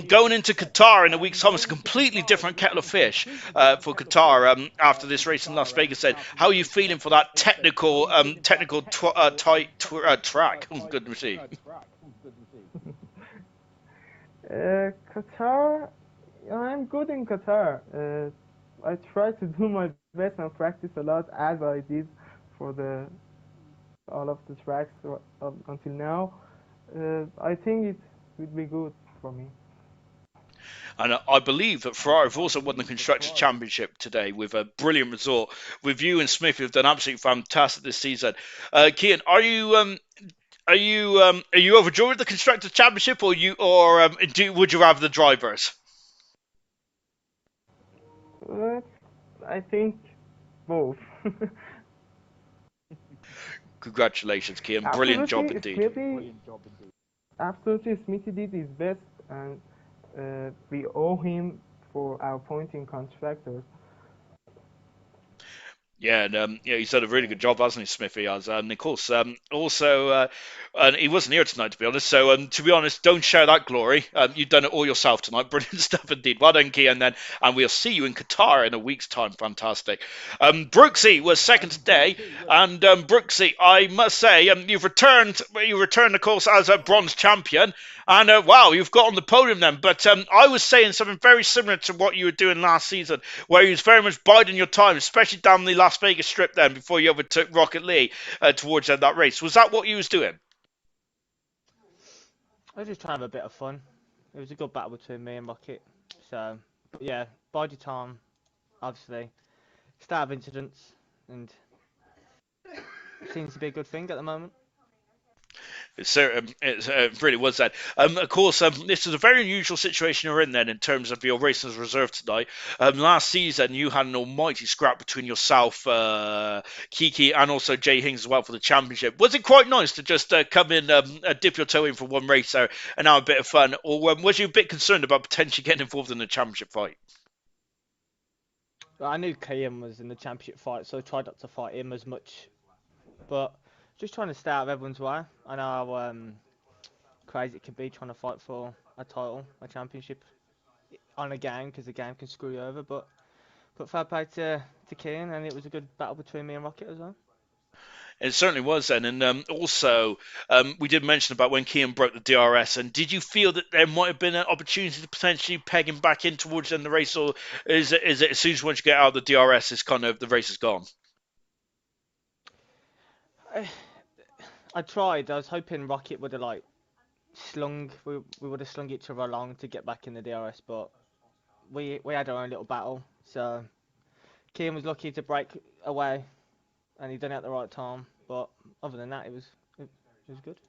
Going into Qatar in a week's time, it's a completely different kettle of fish for Qatar after this race in Las Vegas then. How are you feeling for that technical tight track? Oh, goodness me. Qatar, I'm good in Qatar. I try to do my best and practice a lot, as I did for all of the tracks until now. I think it would be good for me. And I believe that Ferrari have also won the Constructors' Championship today with a brilliant result. With you and Smith, who've done absolutely fantastic this season. Kian, are you overjoyed with the Constructors' Championship, or would you rather the drivers? But I think both. Congratulations, Kian. Brilliant job Absolutely, indeed. Smithy did his best, and we owe him for our pointing constructors. Yeah, and yeah, he's done a really good job, hasn't he, Smithy? Has, and of course, also, and he wasn't here tonight, to be honest. So, to be honest, don't share that glory. You've done it all yourself tonight. Brilliant stuff indeed. Well done, Kian. Then, and we'll see you in Qatar in a week's time. Fantastic. Brooksy was second today, and Brooksy, I must say, you've returned. You returned, of course, as a bronze champion. And wow, you've got on the podium then. But I was saying something very similar to what you were doing last season, where you was very much biding your time, especially down the Las Vegas Strip then before you overtook Rocket Lee towards that race. Was that what you was doing? I was just trying to have a bit of fun. It was a good battle between me and Rocket. So, but yeah, bided time, obviously. Start of incidents, and it seems to be a good thing at the moment. It really was that. Of course, this is a very unusual situation you're in then in terms of your racing as reserve tonight. Last season, you had an almighty scrap between yourself, Kiki, and also Jay Hings as well for the championship. Was it quite nice to just come in, dip your toe in for one race there and have a bit of fun? Or was you a bit concerned about potentially getting involved in the championship fight? But I knew Kian was in the championship fight, so I tried not to fight him as much. But just trying to stay out of everyone's way. I know how crazy it can be trying to fight for a title, a championship on a game, because the game can screw you over. But fair play to Kian, and it was a good battle between me and Rocket as well. It certainly was then. And also, we did mention about when Kean broke the DRS. And did you feel that there might have been an opportunity to potentially peg him back in towards the end of the race? Or is it as soon as once you get out of the DRS, it's kind of the race is gone? I, I tried. I was hoping Rocket would have like slung. We would have slung each other along to get back in the DRS, but we had our own little battle. So Kian was lucky to break away, and he done it at the right time. But other than that, it was good.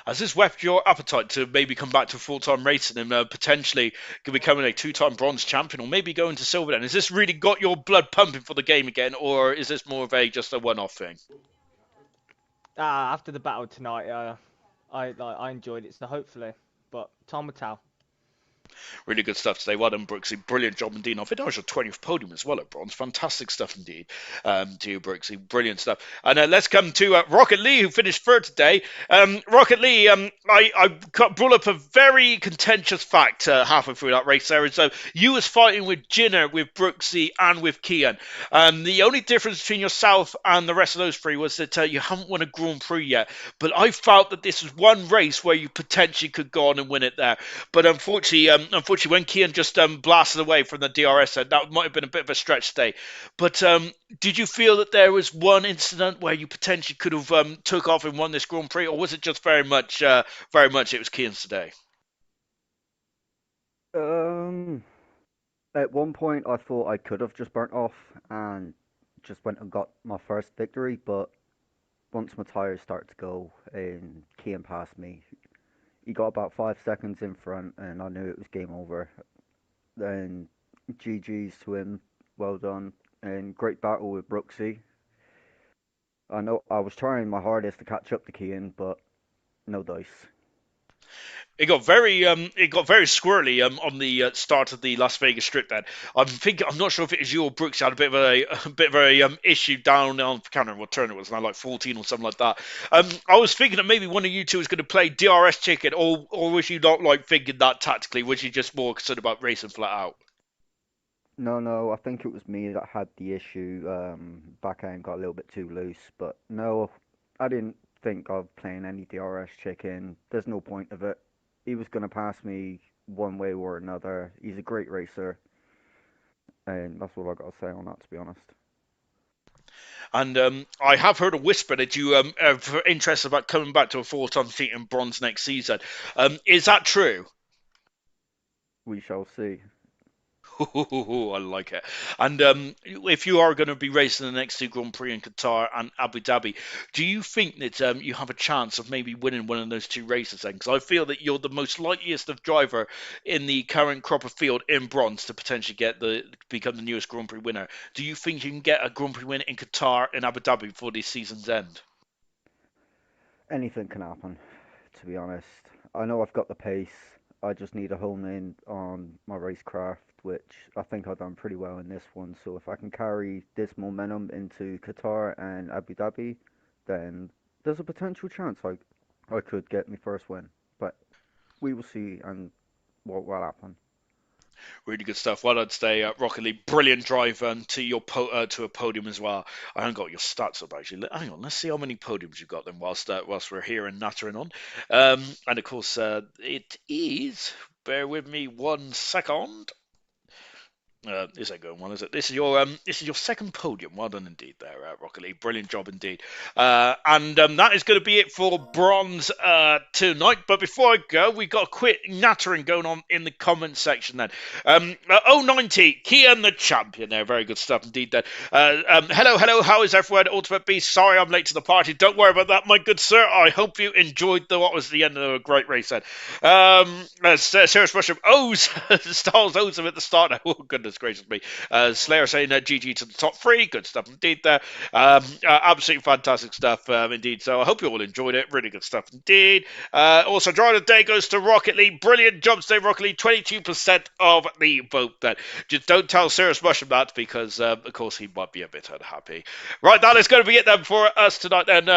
Has this whetted your appetite to maybe come back to full-time racing and potentially becoming a two-time bronze champion or maybe going to silver then? Has this really got your blood pumping for the game again, or is this more of a just a one-off thing? After the battle tonight, I enjoyed it. So hopefully, but time will tell. Really good stuff today. Well done, Brooksy. Brilliant job indeed. I think that was your 20th podium as well at bronze. Fantastic stuff indeed to you, Brooksy. Brilliant stuff. And let's come to Rocket Lee, who finished third today. Rocket Lee, I brought up a very contentious fact halfway through that race there. So you was fighting with Jinner, with Brooksy, and with Kian. The only difference between yourself and the rest of those three was that you haven't won a Grand Prix yet. But I felt that this was one race where you potentially could go on and win it there. But unfortunately, when Kian just blasted away from the DRS, that might have been a bit of a stretch today. But did you feel that there was one incident where you potentially could have took off and won this Grand Prix, or was it just very much it was Kian's today? Um, at one point, I thought I could have just burnt off and just went and got my first victory, but once my tires started to go and Kian passed me, he got about 5 seconds in front, and I knew it was game over. Then GG's to him, well done, and great battle with Brooksy. I know I was trying my hardest to catch up to Kian, but no dice. It got very squirrely on the start of the Las Vegas Strip. Then I'm not sure if it was you or Brooks had a bit of a issue down on I can't remember what turn it was now, like 14 or something like that. I was thinking that maybe one of you two was going to play DRS chicken, or was you not like thinking that tactically? Was you just more concerned about racing flat out? No, I think it was me that had the issue. Back end got a little bit too loose, but no, I didn't think of playing any DRS chicken. There's no point of it. He was going to pass me one way or another. He's a great racer, and that's all I got to say on that, to be honest. And I have heard a whisper that you are interested about coming back to a full-time seat in bronze next season. Is that true? We shall see. I like it. And if you are going to be racing the next two Grand Prix in Qatar and Abu Dhabi, do you think that you have a chance of maybe winning one of those two races then? Because I feel that you're the most likeliest of driver in the current crop of field in bronze to potentially become the newest Grand Prix winner. Do you think you can get a Grand Prix win in Qatar and Abu Dhabi before this season's end? Anything can happen, to be honest. I know I've got the pace. I just need to hone in on my racecraft, which I think I've done pretty well in this one. So if I can carry this momentum into Qatar and Abu Dhabi, then there's a potential chance I could get my first win. But we will see and what will happen. Really good stuff. Well done today, Rocket League. Brilliant drive to your to a podium as well. I haven't got your stats up actually. Hang on, let's see how many podiums you've got then whilst we're here and nattering on. And of course, it is. Bear with me 1 second. This ain't going well, is it? This is your second podium. Well done indeed there, Rocket League. Brilliant job indeed. And that is going to be it for bronze tonight. But before I go, we've got a quick nattering going on in the comments section then. 090, Kian the champion there. Very good stuff indeed then. Hello, how is everyone? Ultimate Beast, sorry I'm late to the party. Don't worry about that, my good sir. I hope you enjoyed what was the end of a great race then. Serious Mushroom Styles owes him at the start. Oh, goodness gracious me. Slayer saying GG to the top three. Good stuff indeed there. Absolutely fantastic stuff indeed. So I hope you all enjoyed it. Really good stuff indeed. Also, draw of the day goes to Rocket League. Brilliant job today, Rocket League. 22% of the vote then. Just don't tell Serious Mushroom that because, of course, he might be a bit unhappy. Right, that is going to be it then for us tonight then.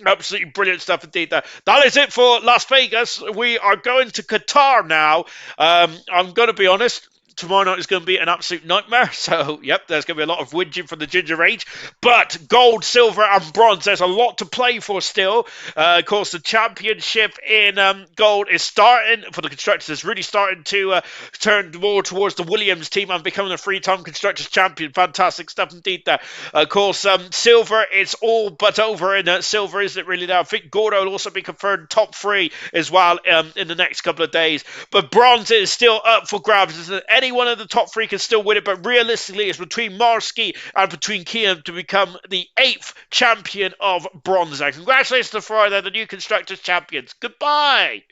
Absolutely brilliant stuff indeed there. That is it for Las Vegas. We are going to Qatar now. I'm going to be honest. Tomorrow night is going to be an absolute nightmare. So, yep, there's going to be a lot of whinging from the Ginger Age. But gold, silver, and bronze, there's a lot to play for still. Of course, the championship in gold is starting for the constructors. It's really starting to turn more towards the Williams team and becoming a three-time constructors champion. Fantastic stuff indeed there. Of course, silver is all but over in silver, isn't it really now? I think Gordo will also be confirmed top three as well in the next couple of days. But bronze is still up for grabs, isn't it? Any one of the top three can still win it, but realistically, it's between Marsky and between Kian to become the 8th champion of bronze. Congratulations to Friday, the new Constructors champions. Goodbye.